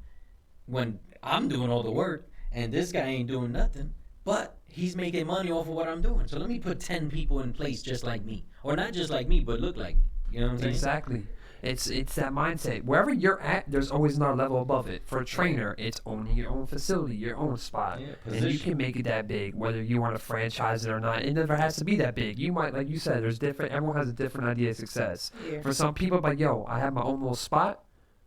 Speaker 2: when I'm doing all the work and this guy ain't doing nothing, but he's making money off of what I'm doing. So let me put 10 people in place just like me. Or not just like me, but look like me. You know what I'm saying?
Speaker 1: Exactly. It's that mindset. Wherever you're at, there's always another level above it. For a trainer, it's owning your own facility, your own spot.
Speaker 2: Yeah,
Speaker 1: and you can make it that big, whether you want to franchise it or not. It never has to be that big. You might, like you said, everyone has a different idea of success.
Speaker 3: Yeah.
Speaker 1: For some people, like, yo, I have my own little spot,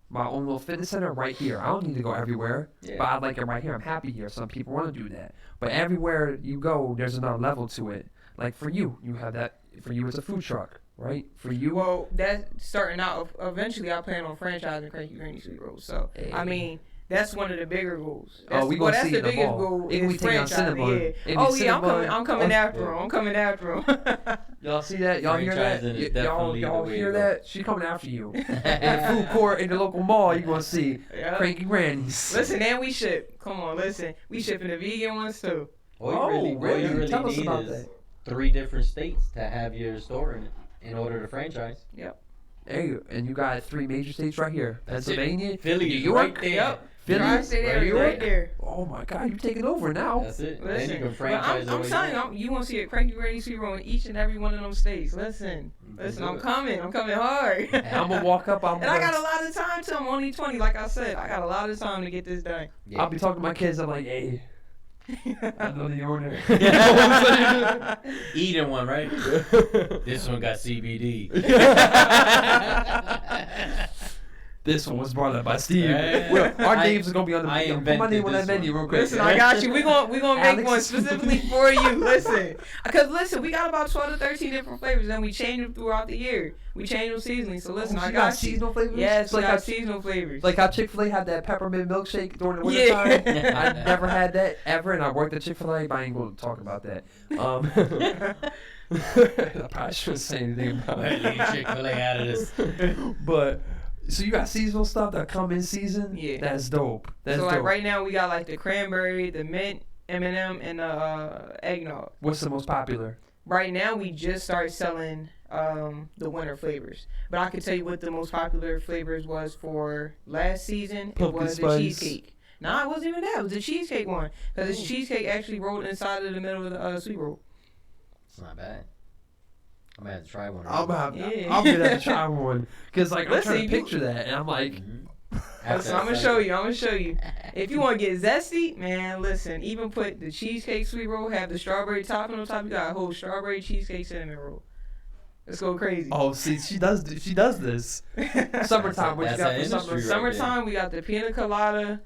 Speaker 1: my own little fitness center right here. I don't need to go everywhere, but I like it right here. I'm happy here. Some people want to do that. But everywhere you go, there's another level to it. Like for you have that. For you, it's a food truck, right? For you,
Speaker 3: Well, that's starting out. Eventually, I plan on franchising CrankyGrannys Sweet Rolls. So, I mean, that's one of the bigger goals.
Speaker 1: We gonna
Speaker 3: that's
Speaker 1: see
Speaker 3: the
Speaker 1: in the
Speaker 3: biggest
Speaker 1: mall.
Speaker 3: goal
Speaker 1: It can
Speaker 3: is
Speaker 1: be taken on cinema.
Speaker 3: franchising.
Speaker 1: It
Speaker 3: Yeah.
Speaker 1: be
Speaker 3: Oh yeah,
Speaker 1: cinema.
Speaker 3: I'm coming after him. I'm coming after him.
Speaker 1: y'all see that? Y'all hear that?
Speaker 2: Franchising is
Speaker 1: Y'all
Speaker 2: definitely the way
Speaker 1: hear
Speaker 2: to go.
Speaker 1: that? She's coming after you. In the food court in the local mall, you gonna see
Speaker 3: Yeah.
Speaker 1: CrankyGrannys.
Speaker 3: Listen, and we ship. Come on, listen. We shipping the vegan ones too.
Speaker 2: All you really
Speaker 1: Tell us
Speaker 2: need
Speaker 1: about
Speaker 2: is
Speaker 1: that.
Speaker 2: 3 different states to have your store in order to franchise.
Speaker 3: Yep.
Speaker 1: There you go. And you got 3 major states right here:
Speaker 2: That's it.
Speaker 1: Pennsylvania,
Speaker 2: Philly
Speaker 1: New
Speaker 2: is
Speaker 1: York,
Speaker 2: right there.
Speaker 3: Yep.
Speaker 1: Philly,
Speaker 3: Tri-state
Speaker 2: right
Speaker 3: area
Speaker 2: here.
Speaker 3: right there.
Speaker 1: Oh my God, you're taking over now.
Speaker 2: That's it. Then
Speaker 3: Listen,
Speaker 2: you can
Speaker 3: but
Speaker 2: franchise
Speaker 3: I'm telling you, you want to see a CrankyGrannys Sweet Roll in each and every one of them states. Listen, I'm coming hard.
Speaker 1: And I'm gonna walk up.
Speaker 3: And I got a lot of time till I'm only 20. Like I said, I got a lot of time to get this done.
Speaker 2: Yeah.
Speaker 1: I'll be talking to my kids. I'm like, hey, I know the owner.
Speaker 2: Eating one, right? This one got CBD.
Speaker 1: This one was brought up by Steve.
Speaker 2: Yeah.
Speaker 1: Well, our
Speaker 2: I-
Speaker 1: names are gonna be on the
Speaker 2: I
Speaker 1: put my
Speaker 2: invented
Speaker 1: name on that
Speaker 2: this
Speaker 1: menu
Speaker 2: one.
Speaker 1: real quick.
Speaker 3: Listen, I got you. We gonna make
Speaker 1: Alex
Speaker 3: one
Speaker 1: is-
Speaker 3: specifically for you. Listen, because listen, we got about 12 to 13 different flavors, and we change them throughout the year. We change them seasonally. So listen,
Speaker 1: Oh,
Speaker 3: I
Speaker 1: you
Speaker 3: got you.
Speaker 1: seasonal flavors.
Speaker 3: Yes,
Speaker 1: like
Speaker 3: we got
Speaker 1: how,
Speaker 3: seasonal flavors.
Speaker 1: like how Chick-fil-A had that peppermint milkshake during the winter
Speaker 3: Yeah.
Speaker 1: time. I never had that ever, and I worked at Chick-fil-A, but I ain't gonna talk about that. I probably shouldn't say anything about
Speaker 2: Leave
Speaker 1: it.
Speaker 2: Chick-fil-A out of this.
Speaker 1: But so you got seasonal stuff that come in season.
Speaker 3: Yeah.
Speaker 1: That's dope. That's
Speaker 3: so
Speaker 1: dope.
Speaker 3: like right now we got like the cranberry, the mint, M&M, and the eggnog.
Speaker 1: What's the most popular?
Speaker 3: Right now we just started selling the winter flavors, but I can tell you what the most popular flavors was for last season.
Speaker 1: Pumpkin
Speaker 3: It was
Speaker 1: spice.
Speaker 3: the cheesecake. Nah, it wasn't even that. It was the cheesecake one because the cheesecake actually rolled inside of the middle of the sweet roll.
Speaker 2: It's not bad. I'm gonna have to try one.
Speaker 1: I'm gonna
Speaker 3: Yeah.
Speaker 1: I'm gonna have to try one because like I'm
Speaker 3: Listen,
Speaker 1: trying to
Speaker 3: you-
Speaker 1: picture that, and I'm like,
Speaker 3: Listen, I'm gonna show you. I'm gonna show you. If you want to get zesty, man, listen. Even put the cheesecake sweet roll, have the strawberry topping on top. You got a whole strawberry cheesecake cinnamon roll. Let's go crazy.
Speaker 1: oh, see, she does this. Summertime, what you
Speaker 2: That's
Speaker 1: got
Speaker 2: an
Speaker 1: for
Speaker 2: industry
Speaker 1: summer?
Speaker 2: right
Speaker 3: Summertime, we got the pina colada.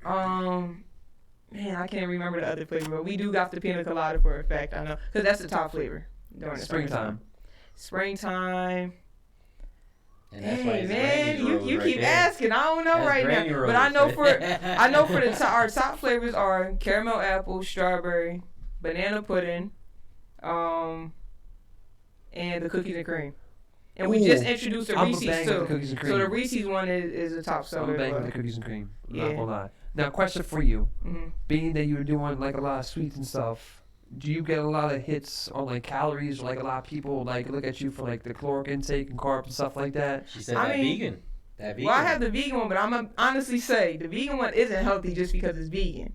Speaker 3: Man, I can't remember the other flavor, but we do got the pina colada for a fact. I know, because that's the top flavor during the
Speaker 1: Springtime.
Speaker 3: Springtime.
Speaker 2: And that's why
Speaker 3: Hey
Speaker 2: it's
Speaker 3: man,
Speaker 2: Granny
Speaker 3: you
Speaker 2: Rolls right
Speaker 3: keep
Speaker 2: there.
Speaker 3: asking. I don't know
Speaker 2: That's
Speaker 3: right
Speaker 2: Granny
Speaker 3: now,
Speaker 2: Rolls
Speaker 3: but I know
Speaker 2: right
Speaker 3: for the our top flavors are caramel apple, strawberry, banana pudding, and the cookies and cream. And we
Speaker 1: Ooh,
Speaker 3: just introduced the
Speaker 1: I'm a
Speaker 3: Reese's
Speaker 1: bang with the
Speaker 3: too.
Speaker 1: cookies and
Speaker 3: So the
Speaker 1: cream.
Speaker 3: Reese's one is a top
Speaker 1: I'm
Speaker 3: seller.
Speaker 1: banging
Speaker 3: but-
Speaker 1: with the cookies and cream. I'm
Speaker 3: Yeah.
Speaker 1: not gonna lie. Now, question for you:
Speaker 3: Mhm.
Speaker 1: being that you're doing like a lot of sweets and stuff, do you get a lot of hits on like calories? Like a lot of people like look at you for like the caloric intake and carbs and stuff like that.
Speaker 2: She said
Speaker 3: I
Speaker 2: that
Speaker 3: mean,
Speaker 2: vegan. That vegan.
Speaker 3: Well, I have the vegan one, but I'm gonna honestly say the vegan one isn't healthy just because it's vegan.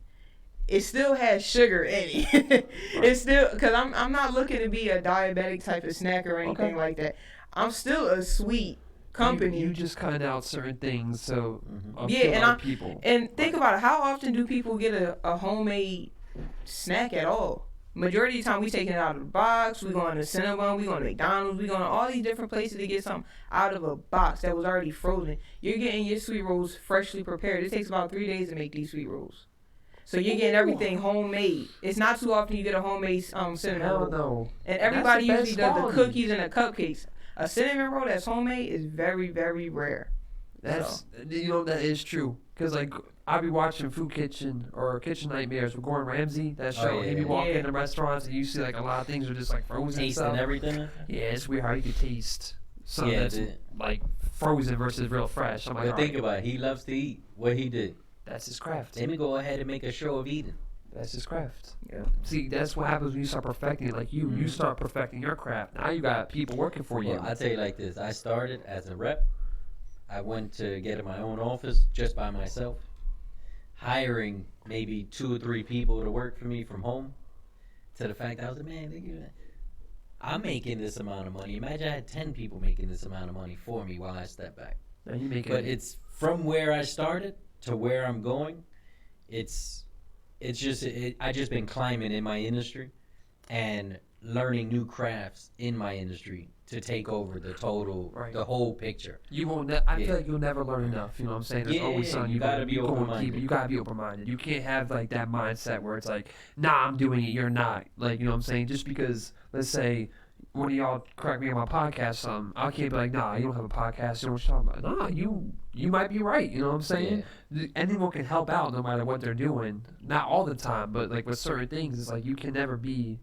Speaker 3: It still has sugar in it. It's still because I'm not looking to be a diabetic type of snack or anything
Speaker 1: Okay.
Speaker 3: like that. I'm still a sweet company.
Speaker 1: You just cut out certain things, so
Speaker 3: Yeah,
Speaker 1: appeal
Speaker 3: and
Speaker 1: to other people.
Speaker 3: And think about it. How often do people get a homemade snack at all? Majority of the time, we taking it out of the box. We going to Cinnabon. We going to McDonald's. We going to all these different places to get something out of a box that was already frozen. You're getting your sweet rolls freshly prepared. It takes about 3 days to make these sweet rolls. So you're getting everything homemade. It's not too often you get a homemade cinnamon
Speaker 1: Hell
Speaker 3: roll.
Speaker 1: no.
Speaker 3: And everybody
Speaker 1: That's the
Speaker 3: usually
Speaker 1: best
Speaker 3: does the
Speaker 1: quality.
Speaker 3: cookies and the cupcakes. A cinnamon roll that's homemade is very, very rare.
Speaker 1: That's that is true. Cause like I be watching Food Kitchen or Kitchen Nightmares with Gordon Ramsay. That show.
Speaker 2: yeah,
Speaker 1: He be
Speaker 2: yeah.
Speaker 1: walking in restaurants and you see like a lot of things are just like frozen
Speaker 2: Tasting
Speaker 1: stuff.
Speaker 2: everything.
Speaker 1: Yeah, it's weird how you can taste something that's like frozen versus real fresh. I'm like,
Speaker 2: But think
Speaker 1: alright,
Speaker 2: about it. He loves to eat. What he did.
Speaker 1: that's his craft.
Speaker 2: Let me go ahead and make a show of eating.
Speaker 1: That's his craft.
Speaker 3: Yeah.
Speaker 1: See, that's what happens when you start perfecting it. Like you start perfecting your craft. Now you got people working for you.
Speaker 2: Well, I tell you like this. I started as a rep. I went to get my own office just by myself, hiring maybe 2 or 3 people to work for me from home. To the fact that I was like, man, I'm making this amount of money. Imagine I had 10 people making this amount of money for me while I step back.
Speaker 1: Now you make
Speaker 2: But it's from where I started to where I'm going. I just been climbing in my industry and learning new crafts in my industry to take over the whole picture.
Speaker 1: You won't. I feel like you'll never learn enough. You know what I'm saying? There's always something
Speaker 2: you gotta be
Speaker 1: you gonna
Speaker 2: open-minded.
Speaker 1: You gotta be open-minded. You can't have like that mindset where it's like, nah, I'm doing it, you're not. Like, you know what I'm saying? Just because, let's say, one of y'all correct me on my podcast, something, I can't be like, nah, you don't have a podcast. You know what you're talking about? Nah, you might be right. You know what I'm saying? Anyone can help out no matter what they're doing. Not all the time, but like with certain things, it's like you can never be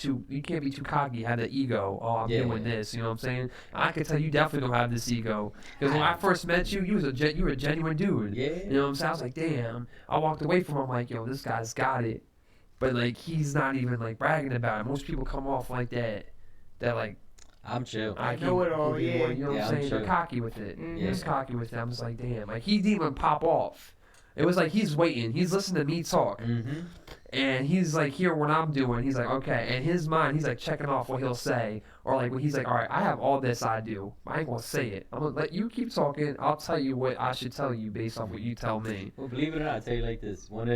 Speaker 1: you can't be too cocky, have the ego. Oh, I'm doing this. You know what I'm saying? I can tell you definitely don't have this ego because when I first met you, you were a genuine dude.
Speaker 2: Yeah.
Speaker 1: You know what I'm saying? I was like, damn. I walked away from him like, yo, this guy's got it. But like, he's not even like bragging about it. Most people come off like that. That like,
Speaker 2: I'm chill.
Speaker 1: I
Speaker 3: know it all,
Speaker 1: You know what
Speaker 2: Yeah,
Speaker 1: I'm
Speaker 2: I'm
Speaker 1: saying? They're
Speaker 2: chill.
Speaker 1: cocky with it.
Speaker 3: Mhm.
Speaker 1: He's cocky with it. I'm just like, damn. Like he didn't even pop off. It was like he's waiting. He's listening to me talk.
Speaker 2: Mm-hmm.
Speaker 1: And he's like, hear what I'm doing. He's like, okay. In his mind, he's like checking off what he'll say. Or like when he's like, all right, I have all this I do. I ain't gonna say it. I'm gonna let you keep talking. I'll tell you what I should tell you based off what you tell me.
Speaker 2: Well, believe it or not, I'll tell you like this. When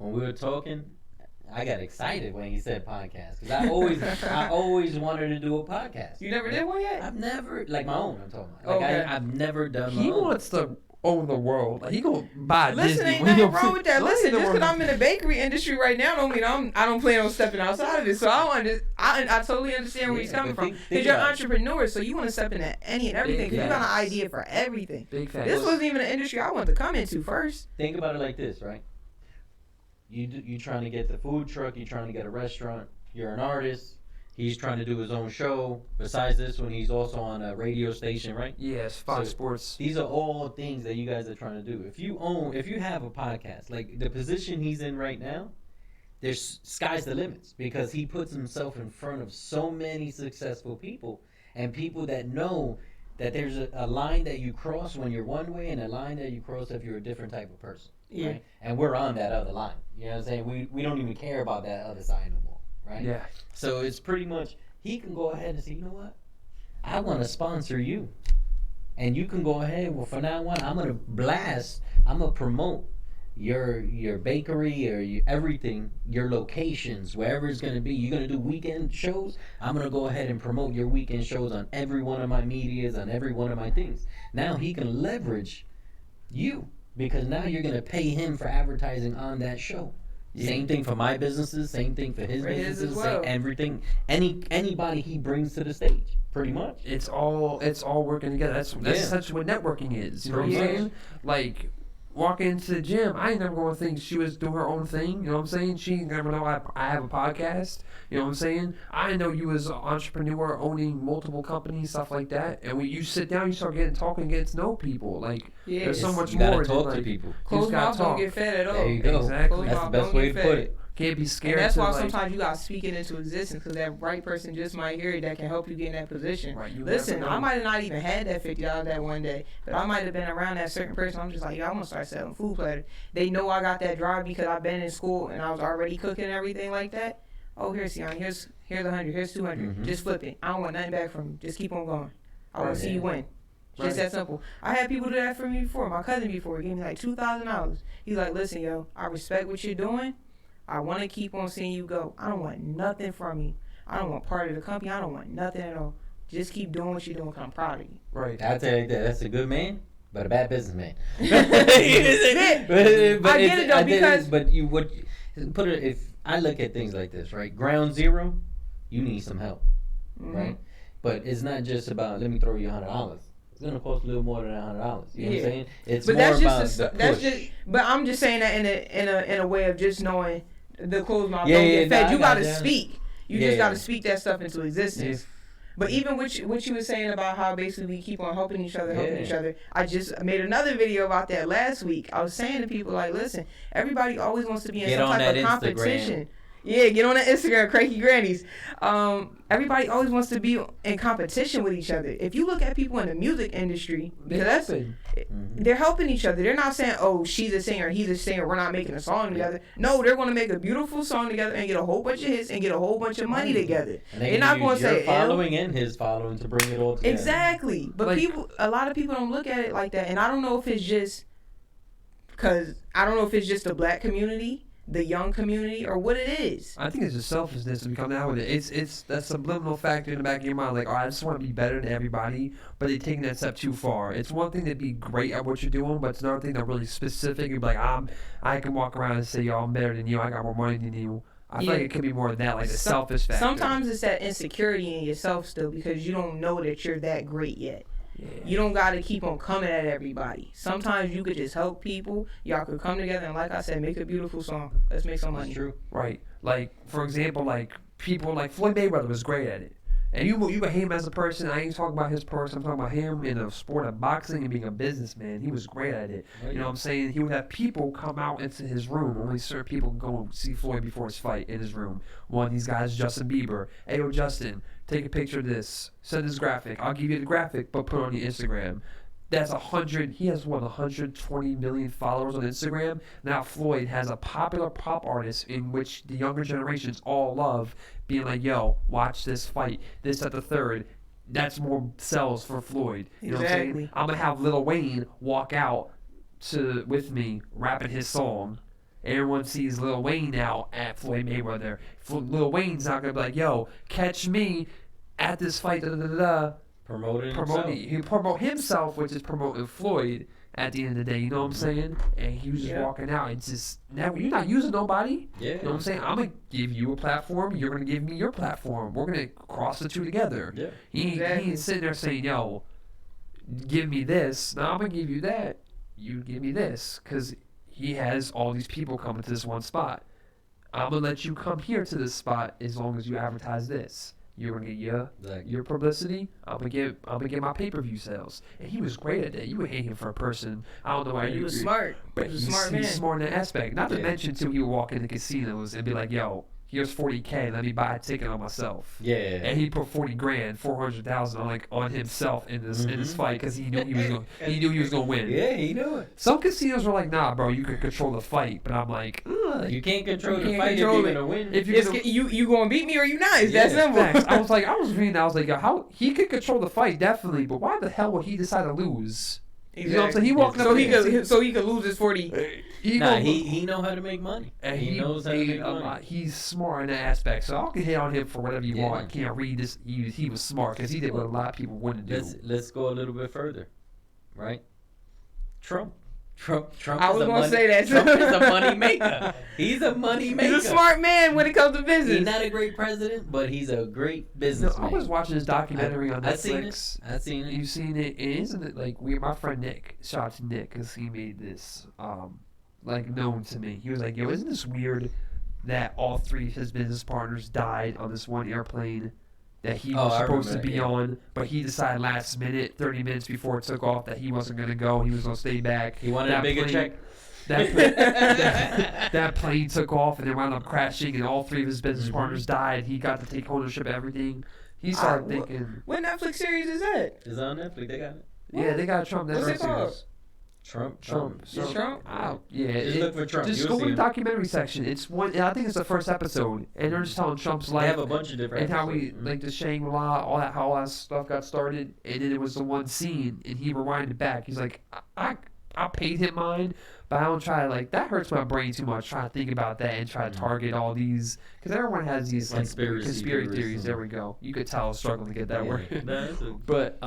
Speaker 2: we were talking, I got excited when he said podcast because I always wanted to do a podcast.
Speaker 3: You never did one yet?
Speaker 2: I've never like my own. I'm talking about. Like
Speaker 3: Okay.
Speaker 2: I've never done my
Speaker 1: He
Speaker 2: own.
Speaker 1: wants to own the world. Like he gonna buy
Speaker 3: Listen,
Speaker 1: Disney.
Speaker 3: ain't
Speaker 1: When he
Speaker 3: nothing
Speaker 1: don't
Speaker 3: wrong with that.
Speaker 1: Don't
Speaker 3: Listen,
Speaker 1: say the
Speaker 3: just
Speaker 1: word.
Speaker 3: because I'm in the bakery industry right now don't mean I don't plan on stepping outside of it. So I totally understand where he's coming
Speaker 2: but
Speaker 3: from.
Speaker 2: think
Speaker 3: Because you're an
Speaker 2: about it.
Speaker 3: entrepreneur, so you want to step into any and everything. Because you got an
Speaker 1: facts.
Speaker 3: idea for everything.
Speaker 1: Big facts.
Speaker 3: This wasn't even an industry I wanted to come into first.
Speaker 2: Think about it like this, right? You trying to get the food truck. You trying to get a restaurant. You're an artist. He's trying to do his own show. Besides this one, he's also on a radio station, right?
Speaker 1: Yes, Fox
Speaker 2: So-
Speaker 1: Sports.
Speaker 2: These are all things that you guys are trying to do. If you have a podcast, like the position he's in right now, there's sky's the limits because he puts himself in front of so many successful people and people that know that there's a line that you cross when you're one way and a line that you cross if you're a different type of person.
Speaker 3: Yeah.
Speaker 2: Right? And we're on that other line. You know what I'm saying? We don't even care about that other side no more. Right?
Speaker 1: Yeah.
Speaker 2: So it's pretty much he can go ahead and say, you know what? I want to sponsor you. And you can go ahead, well, from now on, I'm going to promote your bakery or everything, your locations, wherever it's going to be. You're going to do weekend shows. I'm going to go ahead and promote your weekend shows on every one of my medias, on every one of my things. Now he can leverage you because now you're going to pay him for advertising on that show. Same thing for my businesses, same thing for his
Speaker 3: For his
Speaker 2: businesses,
Speaker 3: as well.
Speaker 2: everything. Anybody he brings to the stage, pretty much.
Speaker 1: It's all working together. That's essentially what networking is. You know what I'm
Speaker 3: Yeah.
Speaker 1: saying? Like walking into the gym, I ain't never gonna think she was doing her own thing. You know what I'm saying? She ain't never know I have a podcast. You know what I'm saying? I didn't know you was an entrepreneur owning multiple companies, stuff like that. And when you sit down, you start talking, getting to know people. Like
Speaker 3: Yeah.
Speaker 1: there's so much
Speaker 2: you
Speaker 1: more
Speaker 2: gotta
Speaker 1: than
Speaker 2: talk
Speaker 1: like
Speaker 2: to people.
Speaker 3: Closed
Speaker 1: gotta
Speaker 3: mouth don't
Speaker 1: talk.
Speaker 3: get fed at all.
Speaker 2: There you go.
Speaker 1: Exactly.
Speaker 3: Closed
Speaker 2: That's the
Speaker 3: mouth
Speaker 2: best
Speaker 3: don't
Speaker 2: way
Speaker 3: get
Speaker 2: to
Speaker 3: fed.
Speaker 2: put it.
Speaker 1: can't be scared.
Speaker 3: And that's
Speaker 1: to,
Speaker 3: why
Speaker 1: like,
Speaker 3: sometimes you gotta speak it into existence because that right person just might hear it that can help you get in that position.
Speaker 1: Right, you
Speaker 3: Listen,
Speaker 1: never
Speaker 3: I
Speaker 1: know.
Speaker 3: might have not even had that $50 that one day, but I might have been around that certain person. I'm just like, yo, I'm gonna start selling food platters. They know I got that drive because I've been in school and I was already cooking and everything like that. Oh, here's Sianni. Here's 100. Here's 200.
Speaker 2: Mhm.
Speaker 3: Just flip it. I don't want nothing back from you. Just keep on going. I want
Speaker 1: Right.
Speaker 3: to see you win. Just
Speaker 1: Right.
Speaker 3: that simple. I had people do that for me before. My cousin before gave me like $2,000. He's like, listen, yo, I respect what you're doing. I want to keep on seeing you go. I don't want nothing from you. I don't want part of the company. I don't want nothing at all. Just keep doing what you're doing because I'm proud of you.
Speaker 1: Right.
Speaker 2: I tell you that that's a good man, but a bad businessman.
Speaker 3: I get it, though, because-
Speaker 2: if I look at things like this, right? Ground zero, you need some help,
Speaker 3: Mhm.
Speaker 2: right? But it's not just about let me throw you $100. it's gonna cost a little more than $100. You know what I'm saying? It's
Speaker 3: But
Speaker 2: more
Speaker 3: that's
Speaker 2: about
Speaker 3: just
Speaker 2: the
Speaker 3: that's
Speaker 2: push.
Speaker 3: just. But I'm just saying that in a way of just knowing the closed mouth
Speaker 2: Yeah,
Speaker 3: don't
Speaker 2: yeah,
Speaker 3: get fed.
Speaker 2: nah,
Speaker 3: You
Speaker 2: I
Speaker 3: gotta
Speaker 2: got that.
Speaker 3: speak. You
Speaker 2: Yeah.
Speaker 3: just gotta speak that stuff into existence. But even what you were saying about how basically we keep on helping each other. I just made another video about that last week. I was saying to people like, listen, everybody always wants to be in
Speaker 2: Get
Speaker 3: some
Speaker 2: on
Speaker 3: type
Speaker 2: that
Speaker 3: of
Speaker 2: Instagram.
Speaker 3: competition. Yeah, get on that Instagram, CrankyGrannys. Everybody always wants to be in competition with each other. If you look at people in the music industry, because they're helping each other. They're not saying, oh, she's a singer, he's a singer, we're not making a song together. No, they're going to make a beautiful song together and get a whole bunch of hits and get a whole bunch of money together.
Speaker 2: And
Speaker 3: They're not going to say
Speaker 2: following and his following to bring it all together.
Speaker 3: Exactly. But a lot of people don't look at it like that. And I don't know if it's just the black community, the young community, or what it is.
Speaker 1: I think it's just selfishness to become out with it. It's that subliminal factor in the back of your mind, like, oh, I just want to be better than everybody, but they're taking that step too far. It's one thing to be great at what you're doing, but it's another thing to really specific and be like, I can walk around and say, yo, I'm better than you, I got more money than you. I feel like it could be more than that, like the selfish factor.
Speaker 3: Sometimes it's that insecurity in yourself still because you don't know that you're that great yet.
Speaker 1: Yeah.
Speaker 3: You don't got to keep on coming at everybody. Sometimes you could just help people. Y'all could come together and, like I said, make a beautiful song. Let's make some money.
Speaker 2: That's true.
Speaker 1: Right. Like, for example, like, people like Floyd Mayweather was great at it. And you would hate him as a person. I ain't talking about his person. I'm talking about him in the sport of boxing and being a businessman. He was great at it.
Speaker 2: Right.
Speaker 1: You know what I'm saying? He would have people come out into his room. Only certain people can go see Floyd before his fight in his room. One of these guys, Justin Bieber. Hey, yo, Justin, take a picture of this. Send this graphic. I'll give you the graphic, but put it on your Instagram. That's 100. He has 120 million followers on Instagram. Now Floyd has a popular pop artist in which the younger generations all love, being like, "Yo, watch this fight. This at the third." That's more sells for Floyd. You know what I'm saying? I'm gonna have Lil Wayne walk out with me rapping his song. Everyone sees Lil Wayne now at Floyd Mayweather. Lil Wayne's not gonna be like, "Yo, catch me at this fight." Da da da da. He promote himself, which is promoting Floyd at the end of the day. You know what I'm saying? And he was just walking out. It's just now you're not using nobody.
Speaker 2: Yeah.
Speaker 1: You know what I'm saying? I'm gonna give you a platform. You're gonna give me your platform. We're gonna cross the two together.
Speaker 2: Yeah.
Speaker 1: He ain't sitting there saying, "Yo, give me this." No, I'm gonna give you that. You give me this, because he has all these people coming to this one spot. I'm gonna let you come here to this spot as long as you advertise this. You're gonna get your publicity. I'm gonna get my pay-per-view sales. And he was great at that. You would hate him for a person. I don't know why
Speaker 3: He was smart.
Speaker 1: but
Speaker 3: he was a smart man.
Speaker 1: He's smart in that aspect. Not to mention too, he would walk into casinos and be like, "Yo, here's $40K. Let me buy a ticket on myself."
Speaker 2: Yeah.
Speaker 1: And he put 40 grand, 400,000 on himself in this fight because he knew he was gonna win.
Speaker 2: Yeah, he knew it.
Speaker 1: Some casinos were like, "Nah, bro, you can control the fight," but I'm like,
Speaker 2: You can't control the
Speaker 3: can't
Speaker 2: fight
Speaker 3: control
Speaker 2: if you're
Speaker 3: it.
Speaker 2: gonna win.
Speaker 1: if you're gonna,
Speaker 3: You gonna beat me or you not? It's that simple.
Speaker 1: facts. I was reading that, I was like, how he could control the fight definitely, but why the hell would he decide to lose?
Speaker 3: Exactly.
Speaker 1: You know what I'm saying? He walking up
Speaker 3: so he could lose his 40.
Speaker 2: He know how to make money.
Speaker 1: And
Speaker 2: he knows how to make
Speaker 1: a
Speaker 2: money.
Speaker 1: lot. He's smart in that aspect. So I can hate on him for whatever you want. I can't read this. He was smart because he did what a lot of people wouldn't do.
Speaker 2: Let's go a little bit further, right? Trump.
Speaker 3: I was gonna say that.
Speaker 2: Trump is a money maker. He's a money maker.
Speaker 3: He's a smart man when it comes to business.
Speaker 2: He's not a great president, but he's a great businessman.
Speaker 1: I was watching this documentary on
Speaker 2: I've seen
Speaker 1: Netflix.
Speaker 2: I've seen it.
Speaker 1: You've seen it. And isn't it like my friend Nick? Shout out to Nick because he made this like known to me. He was like, "Yo, isn't this weird that all three of his business partners died on this one airplane that he was supposed to be on, but he decided last minute, 30 minutes before it took off, that he wasn't going to go. He was going to stay back.
Speaker 2: He wanted a bigger check.
Speaker 1: That plane took off and it wound up crashing, and all three of his business partners died. He got to take ownership of everything. He started thinking,
Speaker 3: what Netflix series is that?
Speaker 2: It's on Netflix. They got it.
Speaker 1: yeah, they got a Trump
Speaker 3: What's
Speaker 1: Netflix
Speaker 3: it called?
Speaker 1: series.
Speaker 2: Trump.
Speaker 3: Is Trump?
Speaker 1: Yeah,
Speaker 2: Just look for Trump.
Speaker 1: Just
Speaker 2: You'll
Speaker 1: go
Speaker 2: see
Speaker 1: to the
Speaker 2: him.
Speaker 1: documentary section. It's one. I think it's the first episode, and they're just telling Trump's
Speaker 2: They
Speaker 1: life.
Speaker 2: have a bunch of different.
Speaker 1: And how we
Speaker 2: episodes.
Speaker 1: like the Shangri-La, how all that stuff got started, and then it was the one scene, and he rewinded back. He's like, I paid him mine, but I don't try to, like, that hurts my brain too much trying to think about that and try to target all these, because everyone has these like conspiracy theories. There we go. You could tell I was struggling to get that word. But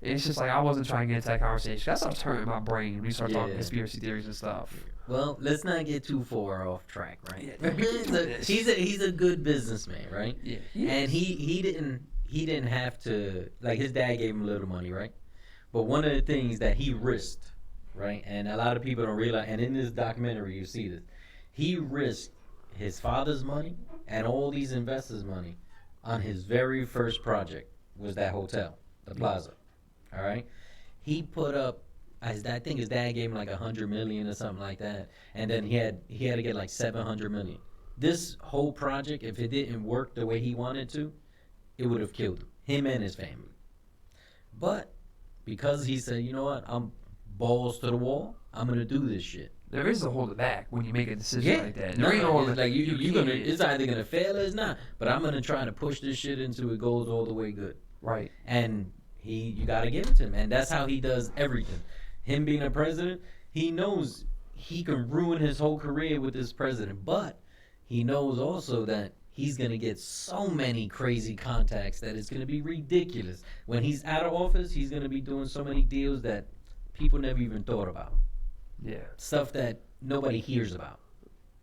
Speaker 1: it's just like I wasn't trying to get into that conversation. That starts hurting my brain when you start talking conspiracy theories and stuff.
Speaker 2: Well, let's not get too far off track, right?
Speaker 1: Yeah.
Speaker 2: He's a good businessman, right?
Speaker 1: Yeah.
Speaker 2: And he didn't have to, like, his dad gave him a little money, right? But one of the things that he risked, right, and a lot of people don't realize, and in this documentary you see this, he risked his father's money and all these investors' money on his very first project, was that hotel, the Plaza. All right, he put up, I think his dad gave him like $100 million or something like that, and then he had to get like $700 million. This whole project, if it didn't work the way he wanted to, it would have killed him and his family. But because he said, you know what, I'm balls to the wall, I'm gonna do this shit.
Speaker 1: There is a hold it back when you make a decision like that.
Speaker 2: No,
Speaker 1: There ain't no
Speaker 2: it's like you gonna, it's either gonna fail or it's not. But I'm gonna try to push this shit until it goes all the way good.
Speaker 1: right.
Speaker 2: And you gotta give it to him, and that's how he does everything. Him being a president, he knows he can ruin his whole career with this president, but he knows also that he's gonna get so many crazy contacts that it's gonna be ridiculous. When he's out of office, he's gonna be doing so many deals that people never even thought about.
Speaker 1: Yeah.
Speaker 2: Stuff that nobody hears about.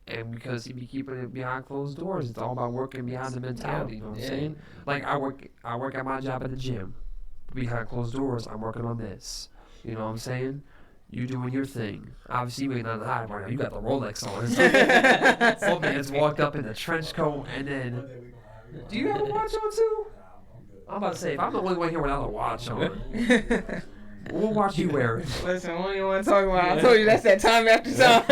Speaker 1: And because he be keeping it behind closed doors, it's all about working behind the mentality. You know what I'm saying? Like I work at my job at the gym. Behind closed doors, I'm working on this. You know what I'm saying? You doing your thing. Obviously, you ain't on the high right now. You got the Rolex on. Some man's walked up in a trench coat, and then. Do you have a watch on too? I'm about to say, if I'm the only one here without a watch on, what watch you wearing?
Speaker 3: Listen, I don't even want to talk about it. I told you that's that time after time.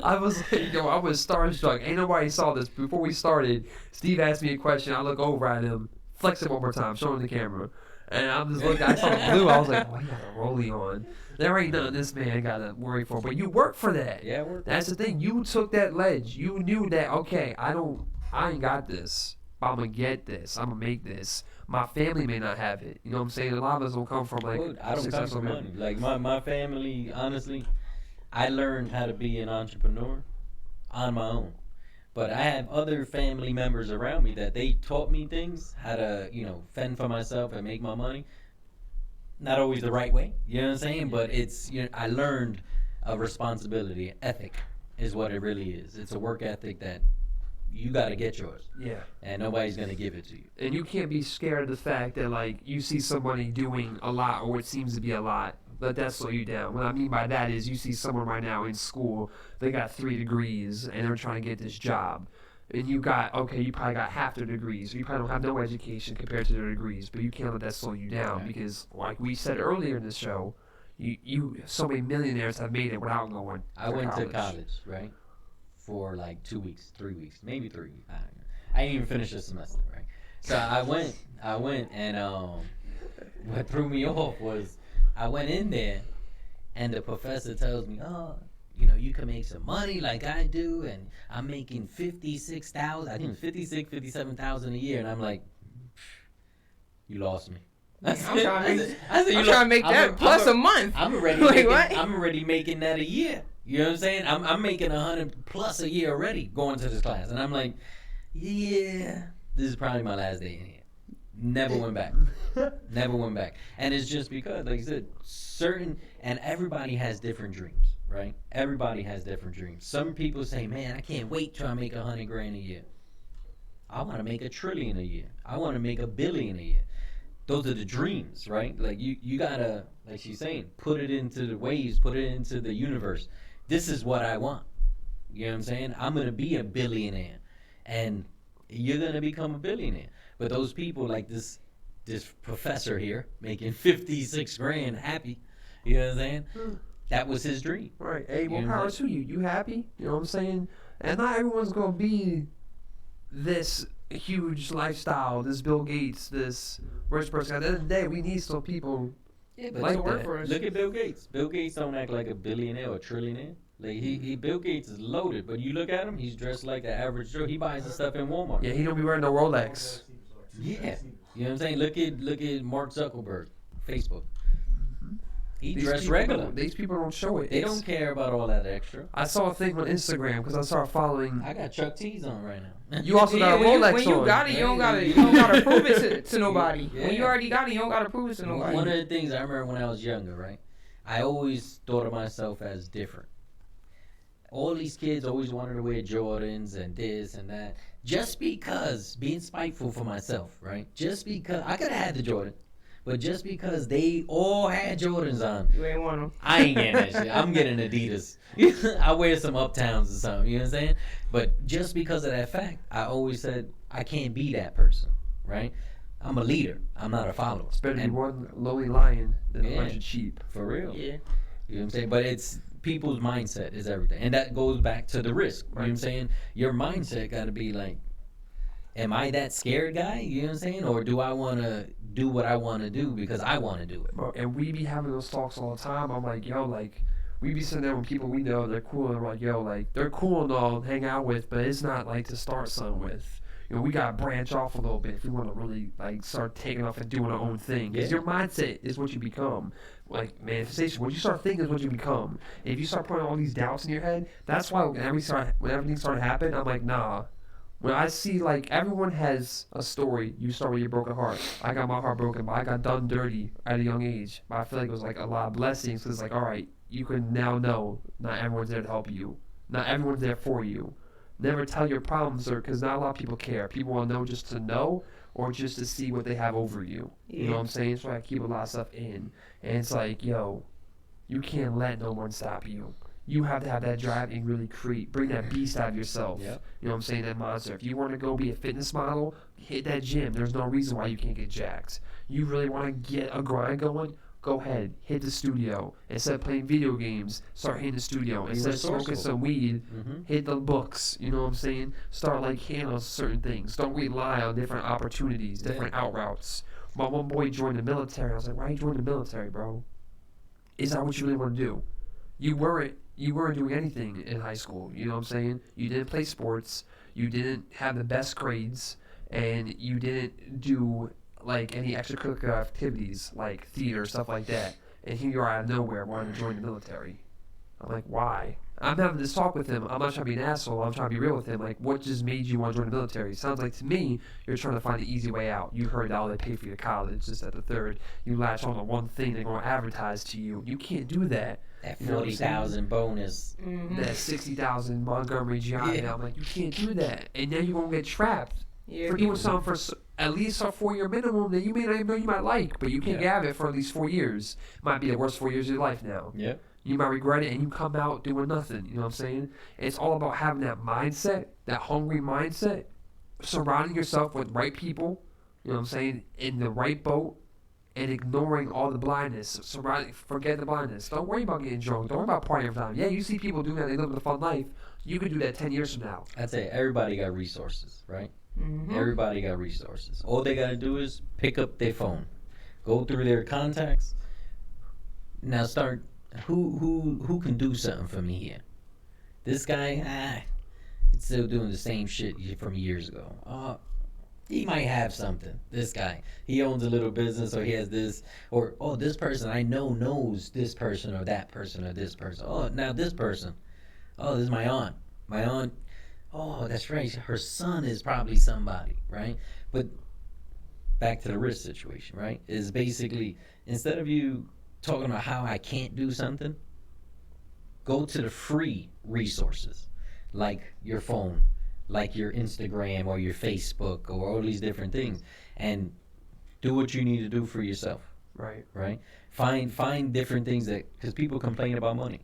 Speaker 1: I was like, I was starstruck. Ain't nobody saw this. Before we started, Steve asked me a question. I look over at him, flex it one more time, show him the camera. And I'm just looking, I saw the blue. I was like, oh, he got a rollie on. There ain't nothing this man got to worry for. But you work for that.
Speaker 2: Yeah, work.
Speaker 1: That's the thing. You took that ledge. You knew that, okay, I ain't got this. But I'm going to get this. I'm going to make this. My family may not have it. You know what I'm saying? A lot of us don't come from, like,
Speaker 2: I don't come
Speaker 1: successful
Speaker 2: from money. Like, my family, honestly, I learned how to be an entrepreneur on my own. But I have other family members around me that they taught me things, how to, fend for myself and make my money. Not always the right way, you know what I'm saying? But it's, I learned a responsibility, ethic is what it really is. It's a work ethic that you got to get yours.
Speaker 1: Yeah.
Speaker 2: And nobody's going to give it to you.
Speaker 1: And you can't be scared of the fact that, like, you see somebody doing a lot or what seems to be a lot. Let that slow you down. What I mean by that is you see someone right now in school, they got 3 degrees and they're trying to get this job. And you probably got half their degrees. So you probably don't have no education compared to their degrees, but you can't let that slow you down because, like we said earlier in the show, so many millionaires have made it without going
Speaker 2: I went to college, right? For like 2 weeks, 3 weeks, maybe 3. I don't know. I didn't even finish the semester, right? So I went and what threw me off was I went in there, and the professor tells me, oh, you can make some money like I do, and I'm making $56,000, I think $57,000 a year, and I'm like, you lost me.
Speaker 3: I'm trying to make that plus a month.
Speaker 2: I'm already making that a year. You know what I'm saying? I'm making 100 plus a year already going to this class, and I'm like, yeah, this is probably my last day in here. Never went back. Never went back. And it's just because, like you said, and everybody has different dreams, right? Everybody has different dreams. Some people say, man, I can't wait till I make $100,000 a year. I want to make $1 trillion a year. I want to make $1 billion a year. Those are the dreams, right? Like you gotta, like she's saying, put it into the waves, put it into the universe. This is what I want. You know what I'm saying? I'm gonna be a billionaire, and you're gonna become a billionaire. But those people like this professor here making $56,000 happy, you know what I'm saying? That was his dream.
Speaker 1: Right. Hey, more power to you. You happy? You know what I'm saying? And not everyone's gonna be this huge lifestyle, this Bill Gates, this rich person. At the end of the day, we need still people like
Speaker 3: work
Speaker 1: that.
Speaker 3: for us.
Speaker 2: Look at Bill Gates. Bill Gates don't act like a billionaire or a trillionaire. Like Bill Gates is loaded, but you look at him, he's dressed like the average Joe. He buys his stuff in Walmart.
Speaker 1: Yeah, he don't be wearing no Rolex.
Speaker 2: Yeah, you know what I'm saying. Look at Mark Zuckerberg, Facebook. He dressed regular.
Speaker 1: These people don't show it.
Speaker 2: They don't care about all that extra.
Speaker 1: I saw a thing on Instagram because I started following.
Speaker 2: I got Chuck T's on right now.
Speaker 1: You also got a Rolex
Speaker 3: when you
Speaker 1: on.
Speaker 3: got it, you don't gotta prove it to nobody.
Speaker 2: Yeah.
Speaker 3: When you already got it, you don't gotta prove it to nobody.
Speaker 2: One of the things I remember when I was younger, right? I always thought of myself as different. All these kids always wanted to wear Jordans and this and that. Just because, being spiteful for myself, right? Just because, I could have had the Jordan, But just because they all had Jordans on,
Speaker 3: You ain't want them.
Speaker 2: I ain't getting that shit. I'm getting Adidas. I wear some Uptowns or something. You know what I'm saying? But just because of that fact, I always said I can't be that person, right? I'm a leader. I'm not a follower.
Speaker 1: It's better to be
Speaker 2: And
Speaker 1: one lowly lion than
Speaker 2: Yeah.
Speaker 1: 100 sheep.
Speaker 2: for real.
Speaker 3: Yeah.
Speaker 2: You know what I'm saying? But it's people's mindset is everything. And that goes back to the risk. You know what I'm saying? Your mindset got to be like, am I that scared guy? You know what I'm saying? Or do I want to do what I want to do because I want to do it?
Speaker 1: Bro, and we be having those talks all the time. I'm like, yo, like, we be sitting there with people we know, they're cool, and we're like, yo, like, they're cool and all, hang out with, but it's not like to start something with. You know, we gotta branch off a little bit if we want to really, like, start taking off and doing our own thing. Because your mindset is what you become. Like, manifestation, what you start thinking is what you become. And if you start putting all these doubts in your head, that's why when everything started happening, I'm like, nah. When I see, like, everyone has a story, you start with your broken heart. I got my heart broken, but I got done dirty at a young age. But I feel like it was, like, a lot of blessings, because it's like, all right, you can now know not everyone's there to help you. Not everyone's there for you. Never tell your problems, because not a lot of people care. People want to know just to know, or just to see what they have over you. You know what I'm saying? So I keep a lot of stuff in. And it's like, yo, you can't let no one stop you. You have to have that drive and really bring that beast out of yourself.
Speaker 2: Yep.
Speaker 1: You know what I'm saying? That monster. If you want to go be a fitness model, hit that gym. There's no reason why you can't get jacked. You really want to get a grind going? Go ahead, hit the studio. Instead of playing video games, start hitting the studio. Instead of smoking some weed, hit the books. You know what I'm saying? Start like handling certain things. Don't rely on different opportunities, different out routes. My one boy joined the military. I was like, why you join the military, bro? Is that what you really want to do? You weren't doing anything in high school. You know what I'm saying? You didn't play sports. You didn't have the best grades, and you didn't do like any extracurricular activities like theater, stuff like that. And here you are out of nowhere wanting to join the military. I'm like, why? I'm having this talk with him. I'm not trying to be an asshole. I'm trying to be real with him. Like, what just made you want to join the military? Sounds like to me, you're trying to find the easy way out. You heard all they pay for your college, just at the third. You latch on to one thing, they're going to advertise to you. You can't do that.
Speaker 2: That
Speaker 1: You know what I'm
Speaker 2: 40,000 bonus.
Speaker 1: That 60,000 Montgomery Giant.
Speaker 2: Yeah.
Speaker 1: I'm like, you can't do that. And then you're going to get trapped
Speaker 3: Yeah,
Speaker 1: for doing something for at least a 4-year minimum that you may not even know you might like, but you can't have it for at least 4 years. Might be the worst 4 years of your life now.
Speaker 2: Yep.
Speaker 1: You might regret it, and you come out doing nothing. You know what I'm saying? It's all about having that mindset, that hungry mindset, surrounding yourself with right people, you know what I'm saying, in the right boat, and ignoring all the blindness. Forget the blindness. Don't worry about getting drunk. Don't worry about partying every time. Yeah, you see people doing that. They live a fun life. You could do that 10 years from now.
Speaker 2: I'd say everybody got resources, right?
Speaker 3: Mm-hmm.
Speaker 2: Everybody got resources. All they got to do is pick up their phone, go through their contacts. Now start. Who can do something for me here? This guy, he's still doing the same shit from years ago. He might have something. This guy, he owns a little business, or he has this, or this person I know knows this person or that person or this person. Oh, now this person. Oh, this is my aunt. My aunt. Oh, that's right. Her son is probably somebody, right? But back to the risk situation, right? Is basically instead of you talking about how I can't do something, go to the free resources like your phone, like your Instagram or your Facebook or all these different things, and do what you need to do for yourself. Right. Find different things because people complain about money.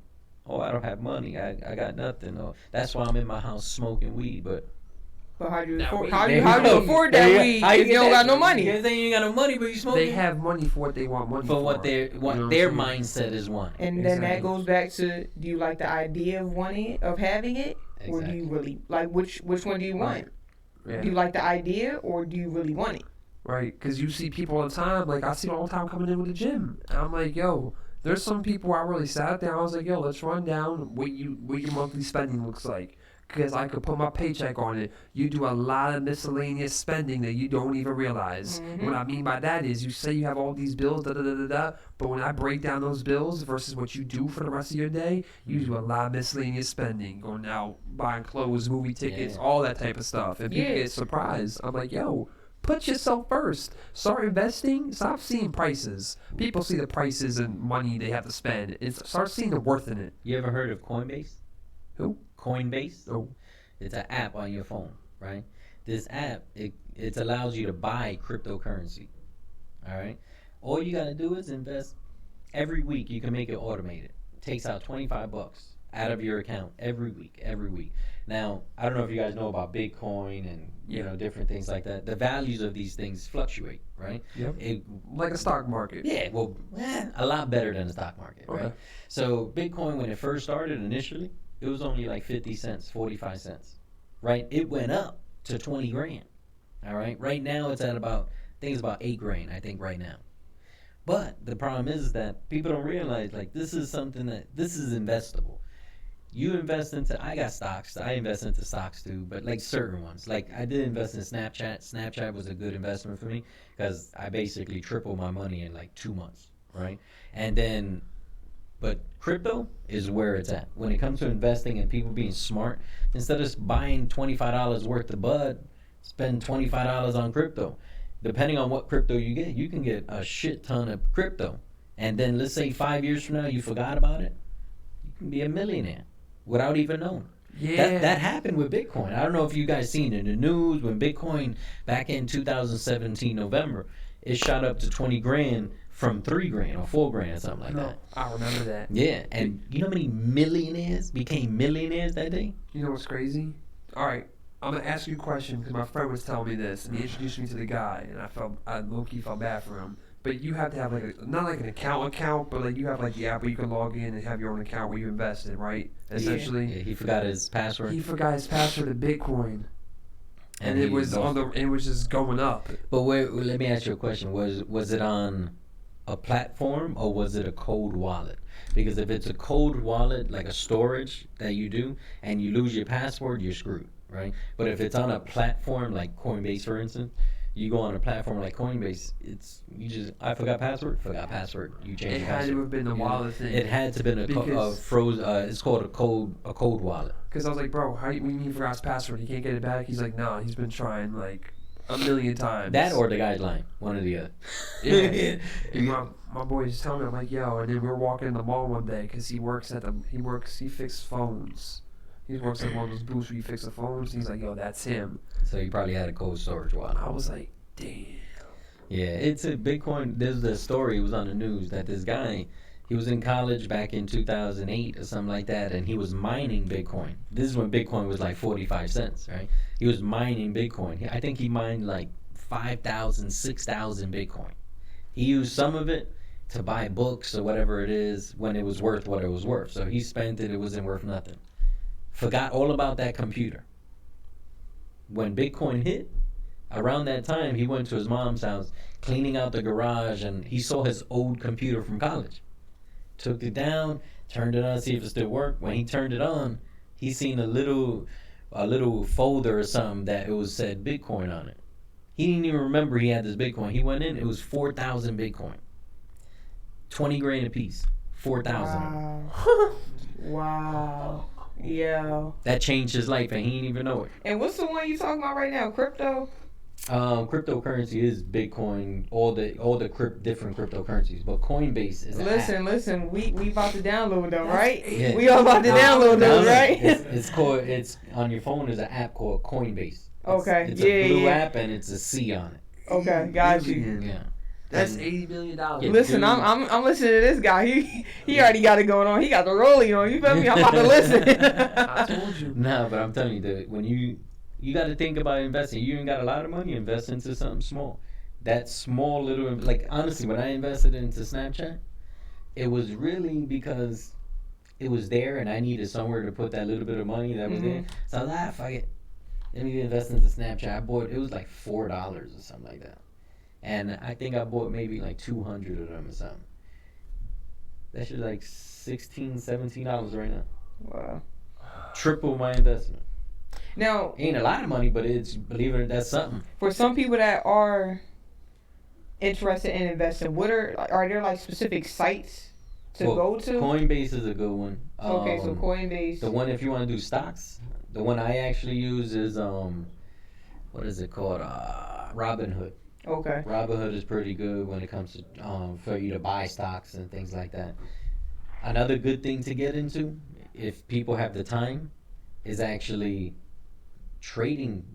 Speaker 2: Oh, I don't have money. I got nothing. Oh, that's why I'm in my house smoking weed. But
Speaker 3: how do you
Speaker 1: That
Speaker 3: afford,
Speaker 1: weed.
Speaker 3: how
Speaker 1: There
Speaker 3: you afford that weed if you don't got no money?
Speaker 2: You ain't got no money, but you smoking.
Speaker 1: They have money for what they want money for.
Speaker 2: for what their
Speaker 1: You know what I'm
Speaker 2: their
Speaker 1: saying?
Speaker 2: mindset is one.
Speaker 3: And then that
Speaker 1: Exactly.
Speaker 3: goes back to, do you like the idea of wanting it, of having it, or do you really like which one do you want?
Speaker 1: Yeah.
Speaker 3: Do you like the idea, or do you really want it?
Speaker 1: Right, because you see people all the time. Like, I see them all the time coming in with the gym. And I'm like, yo, there's some people I really sat down. I was like, yo, let's run down what your monthly spending looks like. Because I could put my paycheck on it. You do a lot of miscellaneous spending that you don't even realize.
Speaker 3: Mm-hmm.
Speaker 1: What I mean by that is, you say you have all these bills, but when I break down those bills versus what you do for the rest of your day, you do a lot of miscellaneous spending. Going out, buying clothes, movie tickets, all that type of stuff. And people
Speaker 3: Yeah.
Speaker 1: get surprised. I'm like, yo, put yourself first. Start investing. Stop seeing prices. People see the prices and money they have to spend. Start seeing the worth in it.
Speaker 2: You ever heard of Coinbase?
Speaker 1: Who?
Speaker 2: Coinbase?
Speaker 1: Oh.
Speaker 2: It's an app on your phone, right? This app, it allows you to buy cryptocurrency, all right? All you gotta do is invest. Every week you can make it automated. Takes out $25 out of your account every week. Now, I don't know if you guys know about Bitcoin and different things like that. The values of these things fluctuate, right?
Speaker 1: Yep. Like a stock market.
Speaker 2: Yeah, well, a lot better than the stock market,
Speaker 1: Okay.
Speaker 2: right? So Bitcoin, when it first started initially, it was only like 50 cents, 45 cents, right? It went up to 20 grand, all right? Right now it's at about, I think it's about 8 grand, I think right now. But the problem is that people don't realize, like, this is investable. You invest into, I got stocks, I invest into stocks too, but like certain ones. Like I did invest in Snapchat. Snapchat was a good investment for me because I basically tripled my money in like 2 months, right? And then, but crypto is where it's at. When it comes to investing and people being smart, instead of buying $25 worth of bud, spend $25 on crypto. Depending on what crypto you can get a shit ton of crypto. And then let's say 5 years from now you forgot about it, you can be a millionaire without even knowing.
Speaker 1: Yeah.
Speaker 2: That happened with Bitcoin. I don't know if you guys seen it in the news when Bitcoin back in 2017 November, it shot up to 20 grand from 3 grand or 4 grand or something like that.
Speaker 1: I remember that.
Speaker 2: Yeah, and you know how many millionaires became millionaires that day?
Speaker 1: You know what's crazy? All right, I'm gonna ask you a question because my friend was telling me this, and he introduced me to the guy, and I low-key felt bad for him. But you have to have like not like an account, but like you have like the app where you can log in and have your own account where you invest in, right? Essentially.
Speaker 2: Yeah, he forgot his password.
Speaker 1: He forgot his password to Bitcoin, and it was it was just going up.
Speaker 2: But wait, let me ask you a question. Was it on a platform or was it a cold wallet? Because if it's a cold wallet, like a storage that you do, and you lose your password, you're screwed, right? But if it's on a platform like Coinbase, for instance, you go on a platform like Coinbase, I forgot password, you change
Speaker 1: It
Speaker 2: your
Speaker 1: had
Speaker 2: password.
Speaker 1: to have been the wallet thing.
Speaker 2: It had to have been a frozen. It's called a cold wallet.
Speaker 1: Because I was like, bro, when he forgot his password, he can't get it back. He's like, nah, he's been trying like a million times.
Speaker 2: That or the guy's lying, one or the other.
Speaker 1: Yeah. And my boy just telling me, I'm like, yo, and then we were walking in the mall one day because he fixes phones. He works at one of those booths where you fix the phones. He's like, yo, that's him.
Speaker 2: So you probably had a cold storage wallet.
Speaker 1: I was like, damn.
Speaker 2: Yeah, it's a Bitcoin. There's a story, it was on the news, that this guy, he was in college back in 2008 or something like that, and he was mining Bitcoin. This is when Bitcoin was like 45 cents, right? He was mining Bitcoin. I think he mined like 5,000, 6,000 Bitcoin. He used some of it to buy books or whatever it is when it was worth what it was worth. So he spent it, it wasn't worth nothing. Forgot all about that computer. When Bitcoin hit, around that time, he went to his mom's house, cleaning out the garage, and he saw his old computer from college. Took it down, turned it on, see if it still worked. When he turned it on, he seen a little folder or something that it was said Bitcoin on it. He didn't even remember he had this Bitcoin. He went in, it was 4,000 Bitcoin. 20 grand a piece. 4,000.
Speaker 3: Wow. Wow. Yeah.
Speaker 2: That changed his life and he didn't even know it.
Speaker 3: And what's the one you talking about right now? Crypto?
Speaker 2: Cryptocurrency is Bitcoin, all the different cryptocurrencies, but Coinbase is an app.
Speaker 3: Listen, we about to download them, right?
Speaker 2: Yeah.
Speaker 3: We all about to download them, right?
Speaker 2: It's on your phone is an app called Coinbase.
Speaker 3: Okay.
Speaker 2: It's a blue app and it's a C on it.
Speaker 3: Okay, got you.
Speaker 2: Yeah.
Speaker 1: That's $80 million.
Speaker 3: Listen, I'm listening to this guy. He already got it going on. He got the rollie on. You feel me? I'm about to listen.
Speaker 1: I told you.
Speaker 2: No, but I'm telling you that when you got to think about investing. You ain't got a lot of money, invest into something small. That small little, like honestly, when I invested into Snapchat, it was really because it was there and I needed somewhere to put that little bit of money that was there. So I was like, fuck it. Let me invest into Snapchat. It was like $4 or something like that. And I think I bought maybe like 200 of them or something. That shit like $16, $17 right now.
Speaker 3: Wow.
Speaker 2: Triple my investment.
Speaker 3: Now,
Speaker 2: Ain't a lot of money, but it's, believe it or not, that's something.
Speaker 3: for some people that are interested in investing, are there like specific sites to go to?
Speaker 2: Coinbase is a good one.
Speaker 3: Okay, so Coinbase.
Speaker 2: The one if you want to do stocks, the one I actually use is what is it called? Robinhood.
Speaker 3: Okay.
Speaker 2: Robinhood is pretty good when it comes to for you to buy stocks and things like that. Another good thing to get into, if people have the time, is actually trading,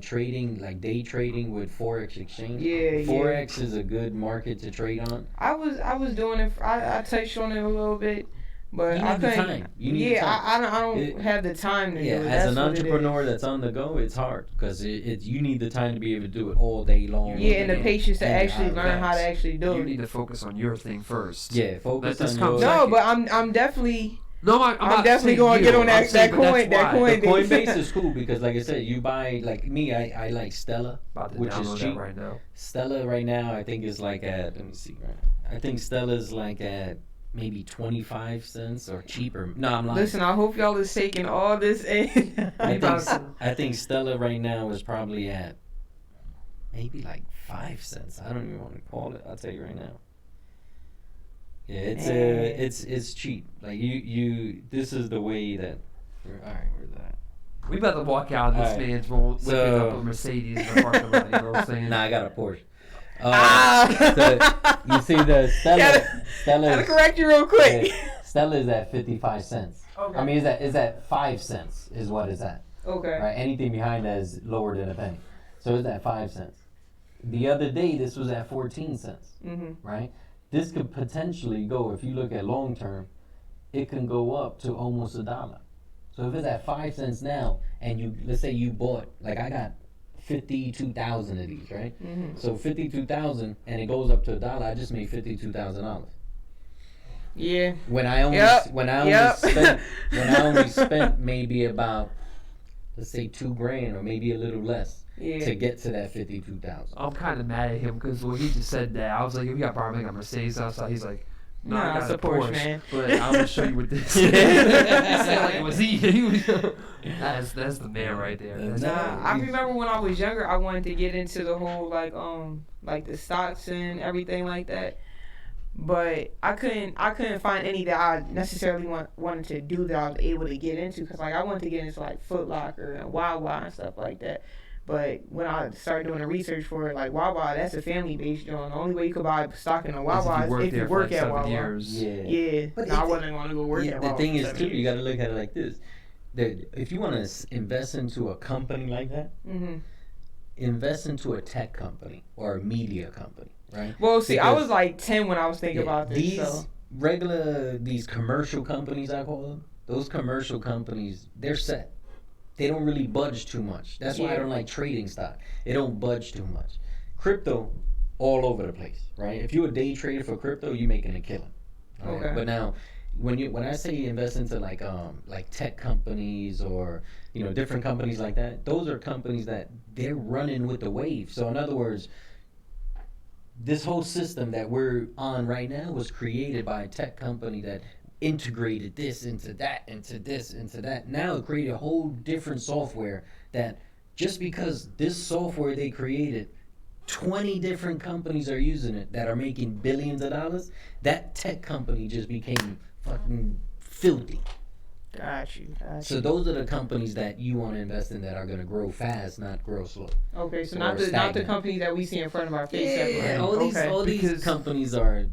Speaker 2: trading like day trading with forex exchange.
Speaker 3: Yeah,
Speaker 2: Forex is a good market to trade on.
Speaker 3: I was doing it. I touched on it a little bit, but
Speaker 2: You
Speaker 3: I
Speaker 2: need the
Speaker 3: couldn't.
Speaker 2: time. You need the time.
Speaker 3: I don't have the time to do it.
Speaker 2: As
Speaker 3: That's
Speaker 2: an
Speaker 3: what it
Speaker 2: entrepreneur
Speaker 3: is.
Speaker 2: that's on the go, it's hard because you need the time to be able to do it all day long.
Speaker 3: Yeah, and the patience to
Speaker 2: And
Speaker 3: actually learn how to actually do
Speaker 1: You
Speaker 3: it.
Speaker 1: need to focus on your thing first.
Speaker 2: Yeah, focus
Speaker 1: This
Speaker 2: on
Speaker 1: comes
Speaker 2: your.
Speaker 3: No, but I'm definitely.
Speaker 1: No, I'm
Speaker 3: I'm
Speaker 1: not
Speaker 3: definitely
Speaker 1: saying
Speaker 3: gonna
Speaker 1: you.
Speaker 3: get on
Speaker 1: I'm
Speaker 3: that
Speaker 1: saying, but
Speaker 3: coin.
Speaker 1: that's
Speaker 3: That
Speaker 1: why.
Speaker 3: coin.
Speaker 2: The Coinbase is cool because, like I said, you buy like me. I like Stella,
Speaker 1: About to
Speaker 2: which is
Speaker 1: download
Speaker 2: cheap.
Speaker 1: that right now.
Speaker 2: Stella right now, I think is like at. Let me see. Right now. I think Stella's like at maybe 25 cents or cheaper. No, I'm lying.
Speaker 3: Listen, I hope y'all is taking all this in.
Speaker 2: I think Stella right now is probably at maybe like 5 cents. I don't even want to call it. I'll tell you right now. Yeah, it's cheap. Like you this is the way that. All right, where's that?
Speaker 1: We better walk out of this
Speaker 2: Alright.
Speaker 1: man's whipping
Speaker 2: So-
Speaker 1: up a Mercedes in the parking lot. You know what I'm saying?
Speaker 2: Nah, I got a Porsche.
Speaker 3: Ah.
Speaker 2: You see the Stella.
Speaker 3: Gotta
Speaker 2: Stella.
Speaker 3: correct you real quick.
Speaker 2: Stella is at 55 cents.
Speaker 3: Okay.
Speaker 2: I mean, is at 5 cents is what it's at.
Speaker 3: Okay.
Speaker 2: Right? Anything behind that is lower than a penny. So it's at 5 cents. The other day, this was at 14 cents.
Speaker 3: Mm-hmm.
Speaker 2: Right? This could potentially go, if you look at long term, it can go up to almost $1. So if it's at 5 cents now, and let's say you bought, like I got 52,000 of these, right?
Speaker 3: Mm-hmm.
Speaker 2: So 52,000, and it goes up to $1. I just made $52,000.
Speaker 3: Yeah.
Speaker 2: When I only
Speaker 3: Yep.
Speaker 2: when I only
Speaker 3: Yep.
Speaker 2: spent maybe about, let's say, $2,000 or maybe a little less
Speaker 3: Yeah.
Speaker 2: to get to that 52,000.
Speaker 1: I'm kind of mad at him because when he just said that, I was like, "We got probably like a Mercedes outside." He's like, "No,
Speaker 3: Nah,
Speaker 1: I got
Speaker 3: it's
Speaker 1: a
Speaker 3: a Porsche,
Speaker 1: Porsche,
Speaker 3: man."
Speaker 1: but I'm gonna show you what this." He said like it was he. That's the man right there. That's the
Speaker 3: Nah,
Speaker 1: man.
Speaker 3: I remember when I was younger, I wanted to get into the whole like the stocks and everything like that. But I couldn't find any that I necessarily wanted to do that I was able to get into because like I wanted to get into like Foot Locker and Wawa and stuff like that. But when I started doing the research for it, like Wawa, that's a family-based joint. The only way you could buy stock in a Wawa is if you
Speaker 1: there
Speaker 3: work
Speaker 1: for like
Speaker 3: at
Speaker 1: 7
Speaker 3: Wawa.
Speaker 1: years.
Speaker 3: Yeah,
Speaker 2: But
Speaker 3: I wasn't going to go work at
Speaker 2: the
Speaker 3: Wawa.
Speaker 2: thing
Speaker 3: for
Speaker 2: is
Speaker 3: 7
Speaker 2: too, you
Speaker 3: years.
Speaker 2: got to look at it like this. That if you want to invest into a company like that,
Speaker 3: Mhm.
Speaker 2: invest into a tech company or a media company, right?
Speaker 3: Well, see, I
Speaker 2: Because-
Speaker 3: was like 10 when I was thinking about this.
Speaker 2: These
Speaker 3: So
Speaker 2: these commercial companies, I call them, those commercial companies, they're set. They don't really budge too much. That's why I
Speaker 3: Yeah.
Speaker 2: don't like trading stock. It don't budge too much. Crypto, all over the place, right? If you're a day trader for crypto, you're making a killing. all right?
Speaker 3: Okay.
Speaker 2: But now, when I say invest into like tech companies or different companies like that, those are companies that they're running with the wave. So in other words, this whole system that we're on right now was created by a tech company that integrated this into that, into this, into that. Now it created a whole different software that just because this software they created, 20 different companies are using it that are making billions of dollars. That tech company just became fucking filthy.
Speaker 3: got you.
Speaker 2: So those are the companies that you want to invest in that are going to grow fast, not grow slow.
Speaker 3: Okay, so
Speaker 2: Or
Speaker 3: not the
Speaker 2: stagnant.
Speaker 3: companies that we see in front of our face.
Speaker 2: Yeah,
Speaker 3: everywhere.
Speaker 2: all these
Speaker 1: Because-
Speaker 2: companies are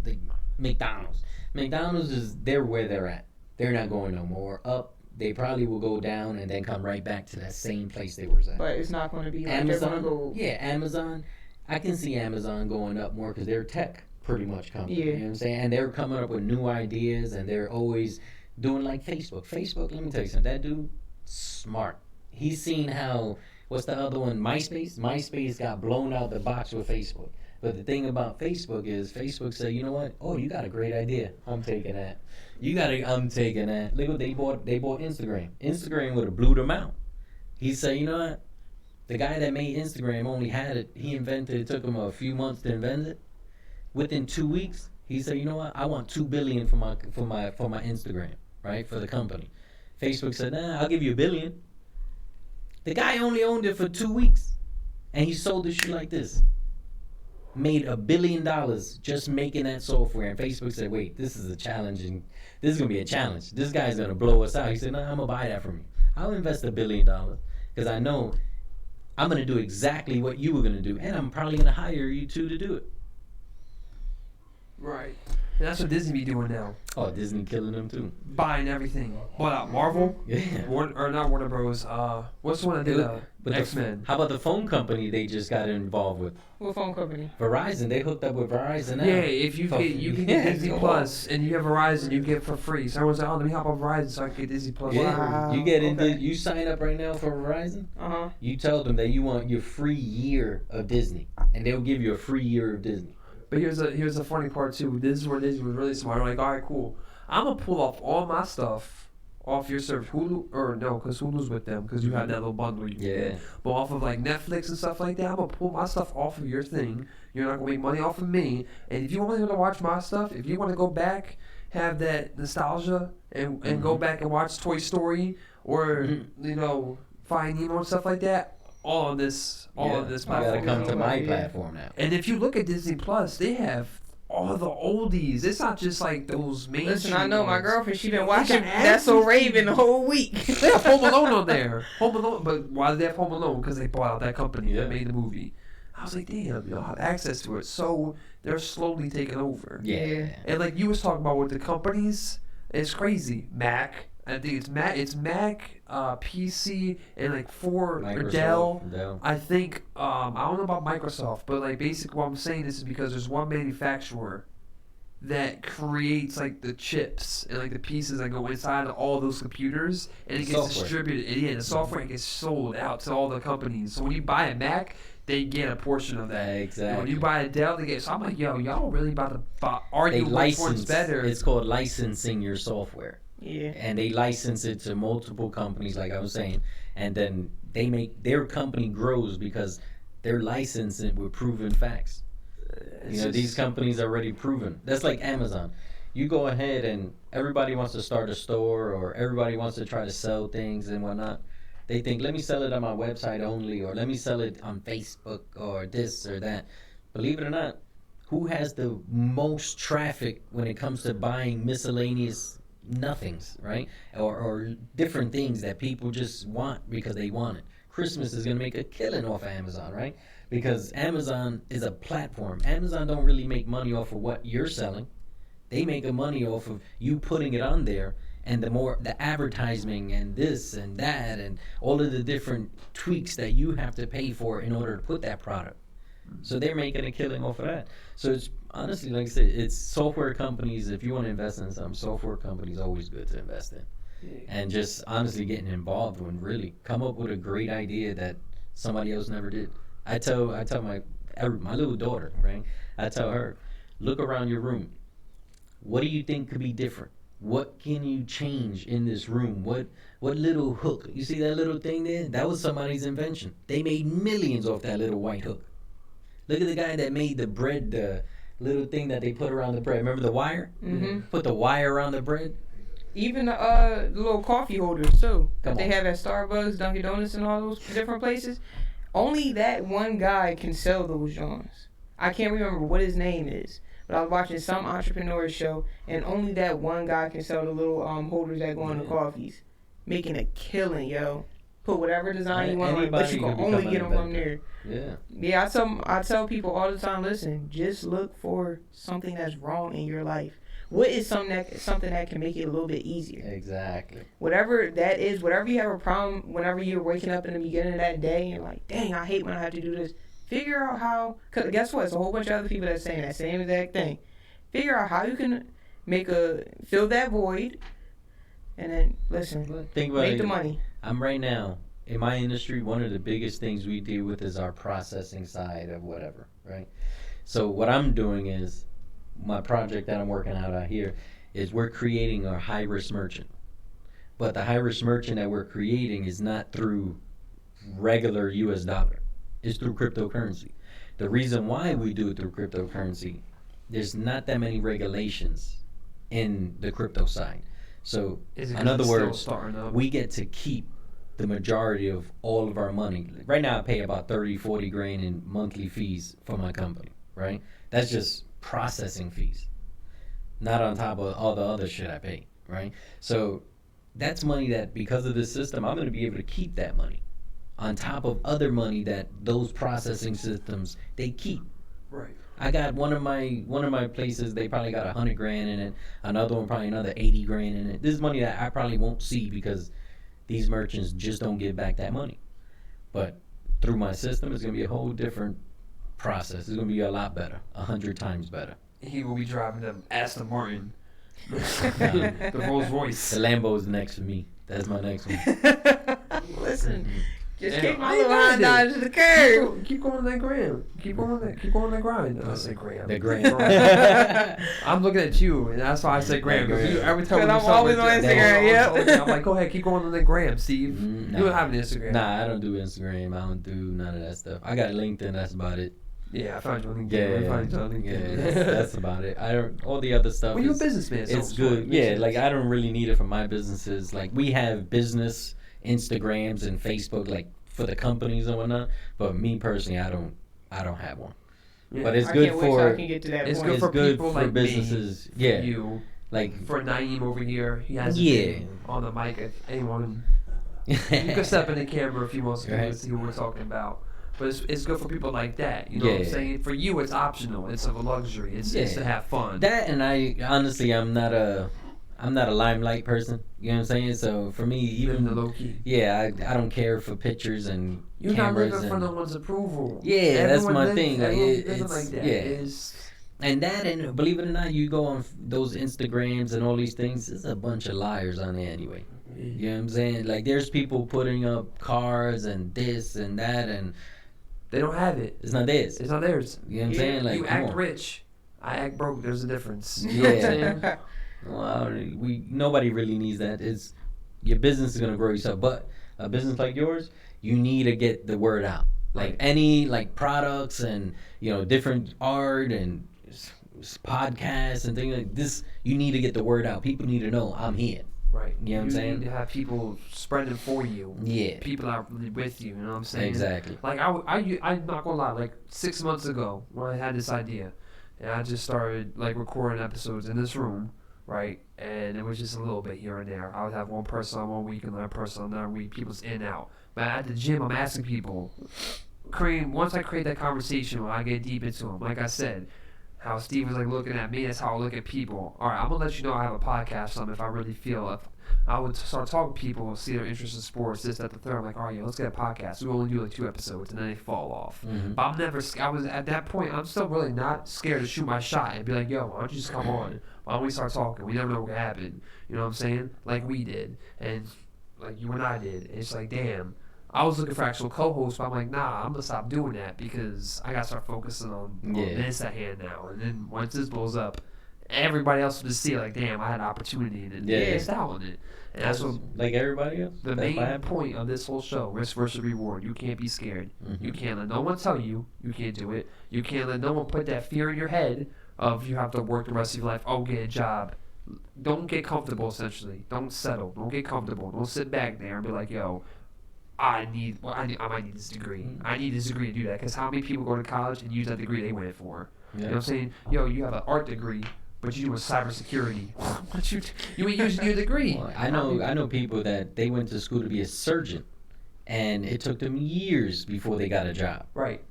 Speaker 2: McDonald's. McDonald's they're where they're at. They're not going no more up. They probably will go down and then come right back to that same place they were at.
Speaker 3: But it's not going to be like they're going to
Speaker 2: Amazon,
Speaker 3: go.
Speaker 2: yeah, Amazon. I can see Amazon going up more because they're tech pretty much company.
Speaker 3: Yeah.
Speaker 2: You know what I'm saying? And they're coming up with new ideas and they're always doing like Facebook. Facebook, let me tell you something. That dude, smart. He's seen how, what's the other one? MySpace? MySpace got blown out the box with Facebook. But the thing about Facebook is Facebook said, you know what? Oh, you got a great idea. I'm taking that. I'm taking that. Look what they bought Instagram. Instagram would have blew them out. He said, you know what? The guy that made Instagram only had it. He invented it. Took him a few months to invent it. Within 2 weeks, he said, "You know what? I want $2 billion for my Instagram, right? For the company." Facebook said, "Nah, I'll give you $1 billion." The guy only owned it for 2 weeks, and he sold the shit like this. Made $1 billion just making that software. And Facebook said, "Wait, this is a challenge, and this is gonna be a challenge. This guy's gonna blow us out." He said, "Nah, I'm gonna buy that from you. I'll invest $1 billion because I know." I'm going to do exactly what you were going to do, and I'm probably going to hire you two to do it.
Speaker 1: Right. And that's what Disney be doing now.
Speaker 2: Oh, Disney killing them too.
Speaker 1: Buying everything. Bought out Marvel.
Speaker 2: Yeah.
Speaker 1: Or not Warner Bros. What's the one that did
Speaker 2: But
Speaker 1: X-Men?
Speaker 2: How about the phone company they just got involved with?
Speaker 3: What phone company?
Speaker 2: Verizon. They hooked up with Verizon now.
Speaker 1: Yeah, if you can get Disney
Speaker 2: come
Speaker 1: Plus and you have Verizon, you get it for free. Someone's like, oh, let me hop on Verizon so I can get Disney Plus.
Speaker 2: Yeah,
Speaker 3: Wow,
Speaker 2: you get into
Speaker 3: okay.
Speaker 2: you sign up right now for Verizon.
Speaker 3: Uh-huh.
Speaker 2: You tell them that you want your free year of Disney, and they'll give you a free year of Disney.
Speaker 1: But here's the funny part too. This is where Disney was really smart. They're like, all right, cool. I'm gonna pull off all my stuff off your service, Hulu, or no, because Hulu's with them, because you have that little bundle. You can
Speaker 2: Yeah.
Speaker 1: get. But off of like Netflix and stuff like that, I'm gonna pull my stuff off of your thing. You're not gonna make money off of me. And if you want to watch my stuff, if you want to go back, have that nostalgia, and go back and watch Toy Story or you know Finding Nemo and stuff like that, all on this
Speaker 2: You
Speaker 1: platform.
Speaker 2: gotta come to my
Speaker 3: Yeah.
Speaker 2: platform now.
Speaker 1: And if you look at Disney Plus, they have all the oldies. It's not just like those mainstream
Speaker 3: Listen, I know my
Speaker 1: ones.
Speaker 3: girlfriend. She been
Speaker 1: They
Speaker 3: watching
Speaker 1: got
Speaker 3: That's So
Speaker 1: everything.
Speaker 3: Raven the whole week.
Speaker 1: They have Home Alone on there. Home Alone, but why did they have Home Alone? Because they bought out that company
Speaker 2: Yeah.
Speaker 1: that made the movie. I was like, damn, y'all have access to it. So they're slowly taking over.
Speaker 2: Yeah.
Speaker 1: And like you was talking about with the companies, it's crazy. Mac, I think it's Mac, PC, and like or Dell.
Speaker 2: Dell.
Speaker 1: I think I don't know about Microsoft, but like basically what I'm saying this is because there's one manufacturer that creates like the chips and like the pieces that go inside of all those computers, and it gets
Speaker 2: Software.
Speaker 1: distributed. And yeah, the software gets sold out to all the companies. So when you buy a Mac, they get a portion of that. And when
Speaker 2: Exactly.
Speaker 1: you buy a Dell, they get. So I'm like, yo, y'all really about to argue
Speaker 2: They
Speaker 1: which one's
Speaker 2: license.
Speaker 1: better?
Speaker 2: It's called licensing your software.
Speaker 3: Yeah.
Speaker 2: And they license it to multiple companies, like I was saying, and then they make their company grows because they're licensing with proven facts.
Speaker 1: It's
Speaker 2: You know, these
Speaker 1: just-
Speaker 2: companies are already proven. That's like Amazon. You go ahead and everybody wants to start a store or everybody wants to try to sell things and whatnot. They think, let me sell it on my website only, or let me sell it on Facebook or this or that. Believe it or not, who has the most traffic when it comes to buying miscellaneous nothings, right? Or different things that people just want because they want it. Christmas is going to make a killing off of Amazon, right? Because Amazon is a platform. Amazon don't really make money off of what you're selling. They make a money off of you putting it on there, and the advertising and this and that and all of the different tweaks that you have to pay for in order to put that product. So they're making a killing off of that. So it's honestly, like I said, it's software companies. If you want to invest in some software companies, always good to invest in. And just honestly getting involved when really come up with a great idea that somebody else never did. I tell my little daughter, right? I tell her, look around your room. What do you think could be different? What can you change in this room? What little hook? You see that little thing there? That was somebody's invention. They made millions off that little white hook. Look at the guy that made the bread, the little thing that they put around the bread. Remember the wire?
Speaker 3: Mm-hmm.
Speaker 2: Put the wire around the bread.
Speaker 3: Even the little coffee holders too
Speaker 2: Come
Speaker 3: that they
Speaker 2: on.
Speaker 3: have at Starbucks, Dunkin' Donuts, and all those different places. Only that one guy can sell those joints. I can't remember what his name is, but I was watching some entrepreneur show, and only that one guy can sell the little holders that go in the coffees, making a killing, yo. Put whatever design you want on it, but you
Speaker 2: Anybody
Speaker 3: can
Speaker 2: can
Speaker 3: only
Speaker 2: become
Speaker 3: get
Speaker 2: an
Speaker 3: them from there.
Speaker 2: Yeah.
Speaker 3: Yeah, I tell people all the time, listen, just look for something that's wrong in your life. What is something that can make it a little bit easier?
Speaker 2: Exactly.
Speaker 3: Whatever that is, whatever you have a problem, whenever you're waking up in the beginning of that day and like, dang, I hate when I have to do this. Figure out how, because guess what? It's a whole bunch of other people that's saying that same exact thing. Figure out how you can fill that void, and then listen,
Speaker 2: Think about
Speaker 3: make
Speaker 2: it.
Speaker 3: the money.
Speaker 2: I'm right now in my industry. One of the biggest things we deal with is our processing side of whatever, right? So what I'm doing is my project that I'm working out here is we're creating a high risk merchant, but the high risk merchant that we're creating is not through regular U.S. dollar. It's through cryptocurrency. The reason why we do it through cryptocurrency, there's not that many regulations in the crypto side. So
Speaker 1: Is it 'cause
Speaker 2: in other
Speaker 1: it's still
Speaker 2: words,
Speaker 1: starting up?
Speaker 2: we get to keep the majority of all of our money. Right now I pay about 30-40 grand in monthly fees for my company, right? That's just processing fees, not on top of all the other shit I pay, right? So that's money that, because of this system, I'm going to be able to keep that money on top of other money that those processing systems they keep.
Speaker 1: Right.
Speaker 2: I got one of my places. They probably got $100,000 in it. Another one probably another $80,000 in it. This is money that I probably won't see because these merchants just don't give back that money. But through my system, it's gonna be a whole different process. It's gonna be a lot better, 100 times better.
Speaker 1: He will be driving the Aston Martin,
Speaker 2: Nah,
Speaker 1: the Rolls Royce.
Speaker 2: the Lambo's next for me. That's my next one.
Speaker 3: Listen, just
Speaker 1: Yeah,
Speaker 3: kick my
Speaker 1: I
Speaker 3: little
Speaker 1: ain't
Speaker 3: behind
Speaker 1: mad
Speaker 3: to the curb.
Speaker 1: Keep going on that gram. Keep going on that grind. I say gram.
Speaker 2: The grand.
Speaker 1: I'm looking at you, and that's why I say gram.
Speaker 2: The gram.
Speaker 1: You, every time we
Speaker 3: Because
Speaker 1: do
Speaker 3: I'm always
Speaker 1: something,
Speaker 3: on
Speaker 2: Instagram,
Speaker 3: yep.
Speaker 1: I'm like, go ahead, keep going on that gram, Steve.
Speaker 2: Nah.
Speaker 1: You don't have an Instagram.
Speaker 2: Nah, I don't do Instagram. I don't do none of that stuff. I got LinkedIn. That's about it.
Speaker 1: Yeah, I found you on LinkedIn.
Speaker 2: Yeah,
Speaker 1: I found you on
Speaker 2: yeah,
Speaker 1: LinkedIn.
Speaker 2: that's about it. I don't. All the other stuff.
Speaker 1: Well, you're a
Speaker 2: is,
Speaker 1: businessman. So
Speaker 2: it's good. Yeah, like I don't really need it for my businesses. Like we have business Instagrams and Facebook, like for the companies and whatnot. But me personally, I don't have one.
Speaker 1: Yeah.
Speaker 2: But it's
Speaker 3: I
Speaker 2: good
Speaker 3: can't wait till I
Speaker 2: for
Speaker 3: can get to that
Speaker 1: It's
Speaker 3: point.
Speaker 1: good for people like me,
Speaker 2: businesses.
Speaker 1: for
Speaker 2: Yeah,
Speaker 1: you,
Speaker 2: like
Speaker 1: for Nieem over here. He has
Speaker 2: Yeah.
Speaker 1: on the mic. If anyone, you can step in the camera if you want to
Speaker 2: Right.
Speaker 1: see what we're talking about. But it's good for people like that. You know what I'm
Speaker 2: Yeah.
Speaker 1: saying? For you, it's optional. It's of a luxury. It's
Speaker 2: Yeah.
Speaker 1: to have fun.
Speaker 2: that. And I honestly, I'm not a limelight person. You know what I'm saying? So for me,
Speaker 1: Even
Speaker 2: even
Speaker 1: the low key.
Speaker 2: yeah, I don't care for pictures and
Speaker 1: You're not
Speaker 2: cameras
Speaker 1: living for
Speaker 2: and
Speaker 1: no one's approval.
Speaker 2: Yeah, that's my thing. Like,
Speaker 1: Everyone
Speaker 2: it's
Speaker 1: living like that.
Speaker 2: yeah.
Speaker 1: It's,
Speaker 2: and that, and believe it or not, you go on those Instagrams and all these things. There's a bunch of liars on there anyway. You know what I'm saying? Like there's people putting up cars and this and that, and
Speaker 1: they don't have it.
Speaker 2: it's not theirs.
Speaker 1: It's not theirs.
Speaker 2: You know what I'm saying? Like,
Speaker 1: you
Speaker 2: come
Speaker 1: act
Speaker 2: on.
Speaker 1: rich. I act broke. There's a difference. You know what I'm saying?
Speaker 2: Yeah. Well, nobody really needs that. It's your business is gonna grow yourself, but a business like yours, you need to get the word out. Like
Speaker 1: Right.
Speaker 2: any like products and different art and podcasts and things like this, you need to get the word out. People need to know I'm here.
Speaker 1: Right.
Speaker 2: You know what I'm saying?
Speaker 1: need to have people spreading for you.
Speaker 2: Yeah.
Speaker 1: People are really with you. You know what I'm saying?
Speaker 2: Exactly.
Speaker 1: Like I'm not gonna lie. Like 6 months ago, when I had this idea, and I just started like recording episodes in this room, right? And it was just a little bit here and there. I would have one person on 1 week and another person on another week. People's in and out. But at the gym, I'm asking people. Once I create that conversation, when I get deep into them, like I said, how Steve was like looking at me, that's how I look at people. All right, I'm gonna let you know I have a podcast. Something if I really feel if I would start talking to people, see their interest in sports, this, that, the third. I'm like, all right, let's get a podcast. We only do like 2 episodes, and then they fall off.
Speaker 2: Mhm.
Speaker 1: But I'm never. I was at that point. I'm still really not scared to shoot my shot and be like, yo, why don't you just come on? Why don't we start talking? We never know what could happen. You know what I'm saying? Like we did, and like you and I did. It's like, damn. I was looking for actual co-hosts, but I'm like, nah, I'm gonna stop doing that because I gotta start focusing on this at hand now. And then once this blows up, everybody else will just see like, damn, I had an opportunity and missed out on it. And that's what
Speaker 2: like everybody else.
Speaker 1: the main point of this whole show: risk versus reward. You can't be scared.
Speaker 2: Mm-hmm.
Speaker 1: You can't let no one tell you can't do it. You can't let no one put that fear in your head of you have to work the rest of your life. Oh, get a job. Don't get comfortable. Essentially, don't settle. Don't get comfortable. Don't sit back there and be like, yo. I might need this degree. I need this degree to do that. Because how many people go to college and use that degree they went for?
Speaker 2: Yeah.
Speaker 1: You know what I'm saying? Yo, you have an art degree, but you do a cybersecurity. You ain't using your degree.
Speaker 2: Well, I know people that they went to school to be a surgeon, and it took them years before they got a job.
Speaker 1: Right.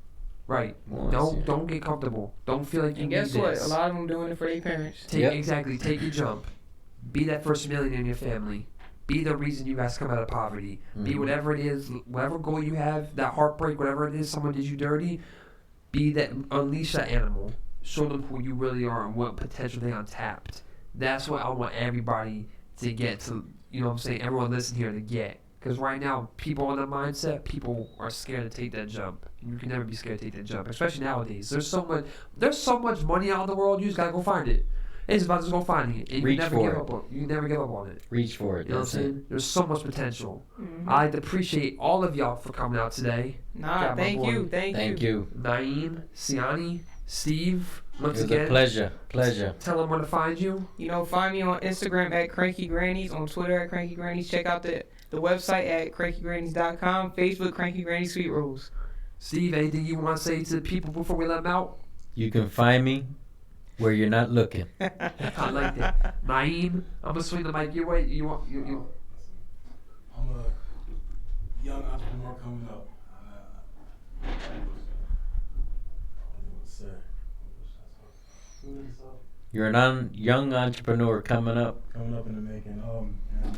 Speaker 2: Well,
Speaker 1: Don't get comfortable. Don't feel like you
Speaker 3: And
Speaker 1: need
Speaker 3: guess what?
Speaker 1: this.
Speaker 3: A lot of them doing it for their parents.
Speaker 1: Exactly. Take your jump. Be that first millionaire in your family. Be the reason you guys come out of poverty. Be
Speaker 2: Mhm.
Speaker 1: whatever it is, whatever goal you have, that heartbreak, whatever it is, someone did you dirty. Be that, unleash that animal. Show them who you really are and what potential they untapped. That's what I want everybody to get to, you know what I'm saying, everyone listen here to get. Because right now, people on that mindset, people are scared to take that jump. You can never be scared to take that jump, especially nowadays. There's so much money out in the world, you just gotta go find it. It's about to go find it. And you
Speaker 2: Reach
Speaker 1: never
Speaker 2: for
Speaker 1: give
Speaker 2: it.
Speaker 1: up on you never give up on it.
Speaker 2: Reach for it.
Speaker 1: You know what I'm
Speaker 2: That's it.
Speaker 1: saying? There's so much potential.
Speaker 3: Mhm.
Speaker 1: I'd like to appreciate all of y'all for coming out today.
Speaker 3: Nah,
Speaker 1: Got my
Speaker 3: thank
Speaker 1: boy.
Speaker 3: you.
Speaker 2: Thank you.
Speaker 1: Nieem, Sianni, Steve, once
Speaker 2: It was
Speaker 1: again.
Speaker 2: a pleasure.
Speaker 1: Tell them where to find you.
Speaker 3: You know, find me on Instagram at CrankyGrannys, on Twitter at CrankyGrannys. Check out the website at CrankyGrannys.com, Facebook CrankyGranny Sweet Rolls.
Speaker 1: Steve, anything you want to say to the people before we let them out?
Speaker 2: You can find me where you're not looking.
Speaker 1: I like that. Nieem, I'm gonna swing the mic your way. You.
Speaker 4: I'm a young entrepreneur coming up. I don't know what to say. food and stuff.
Speaker 2: You're young entrepreneur coming up.
Speaker 4: Coming up in the making. And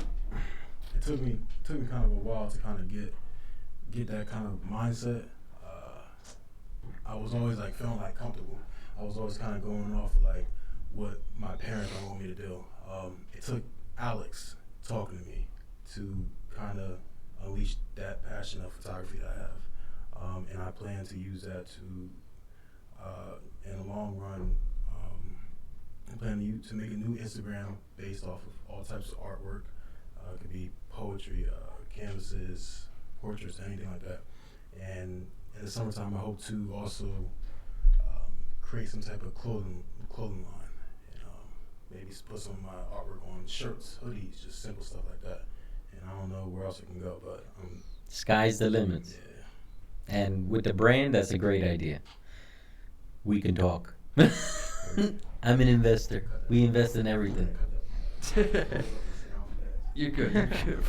Speaker 4: it took me kind of a while to kind of get that kind of mindset. I was always like feeling like comfortable. I was always kind of going off like what my parents want me to do. It took Alex talking to me to kind of unleash that passion of photography that I have, and I plan to use that to, in the long run, I plan to make a new Instagram based off of all types of artwork. It could be poetry, canvases, portraits, anything like that. And in the summertime, I hope to also create some type of clothing line, and maybe put some of my artwork on shirts, hoodies, just simple stuff like that. And I don't know where else it can go, but
Speaker 2: Sky's the limits.
Speaker 4: yeah.
Speaker 2: And with the brand, that's a great idea. We can talk. I'm an investor. We invest in everything.
Speaker 1: You're good,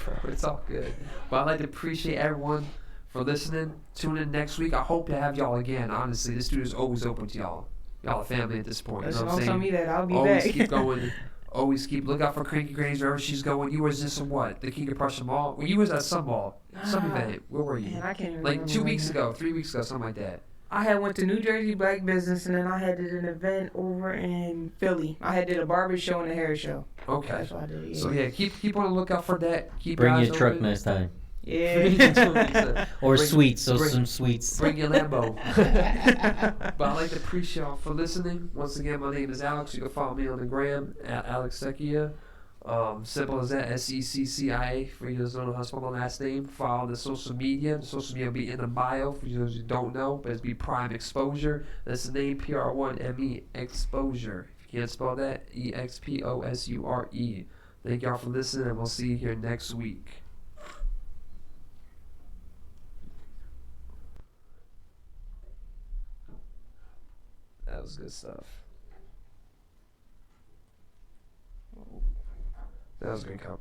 Speaker 1: bro. It's all good. But I'd like to appreciate everyone for listening. Tune in next week. I hope to have y'all again. Honestly, this studio is always open to y'all. Y'all are family at this point. You know what I'm
Speaker 3: Don't tell
Speaker 1: saying?
Speaker 3: me that. I'll be
Speaker 1: Always
Speaker 3: back.
Speaker 1: keep going. Always keep look out for CrankyGrannys wherever she's going. You was this and what? The King of Prussia Mall? Well, you was at some mall. Some event. Where were you?
Speaker 3: Man, I can't even
Speaker 1: Like
Speaker 3: remember
Speaker 1: 2
Speaker 3: right
Speaker 1: weeks
Speaker 3: now.
Speaker 1: ago, 3 weeks ago, something like that.
Speaker 3: I had went to New Jersey Black Business, and then I had did an event over in Philly. I had did a barber show and a hair show.
Speaker 1: Okay.
Speaker 3: That's what I did. Yeah.
Speaker 1: So yeah, keep on the lookout for that. Keep
Speaker 2: Bring
Speaker 1: your eyes
Speaker 2: your truck
Speaker 1: open.
Speaker 2: next time.
Speaker 3: Yeah.
Speaker 2: Or
Speaker 1: Bring-
Speaker 2: sweets, so
Speaker 1: bring-
Speaker 2: some sweets.
Speaker 1: Bring your Lambo. But I'd like to appreciate y'all for listening. Once again, my name is Alex. You can follow me on the gram at Alex Secchia. Simple as that, SECCIA, for you those who don't know how to spell my last name. Follow the social media. The social media will be in the bio for you those who don't know, but it's be Prime Exposure. That's the name, PR1ME Exposure. If you can't spell that, EXPOSURE. Thank y'all for listening, and we'll see you here next week. That was good stuff. That was a good comment.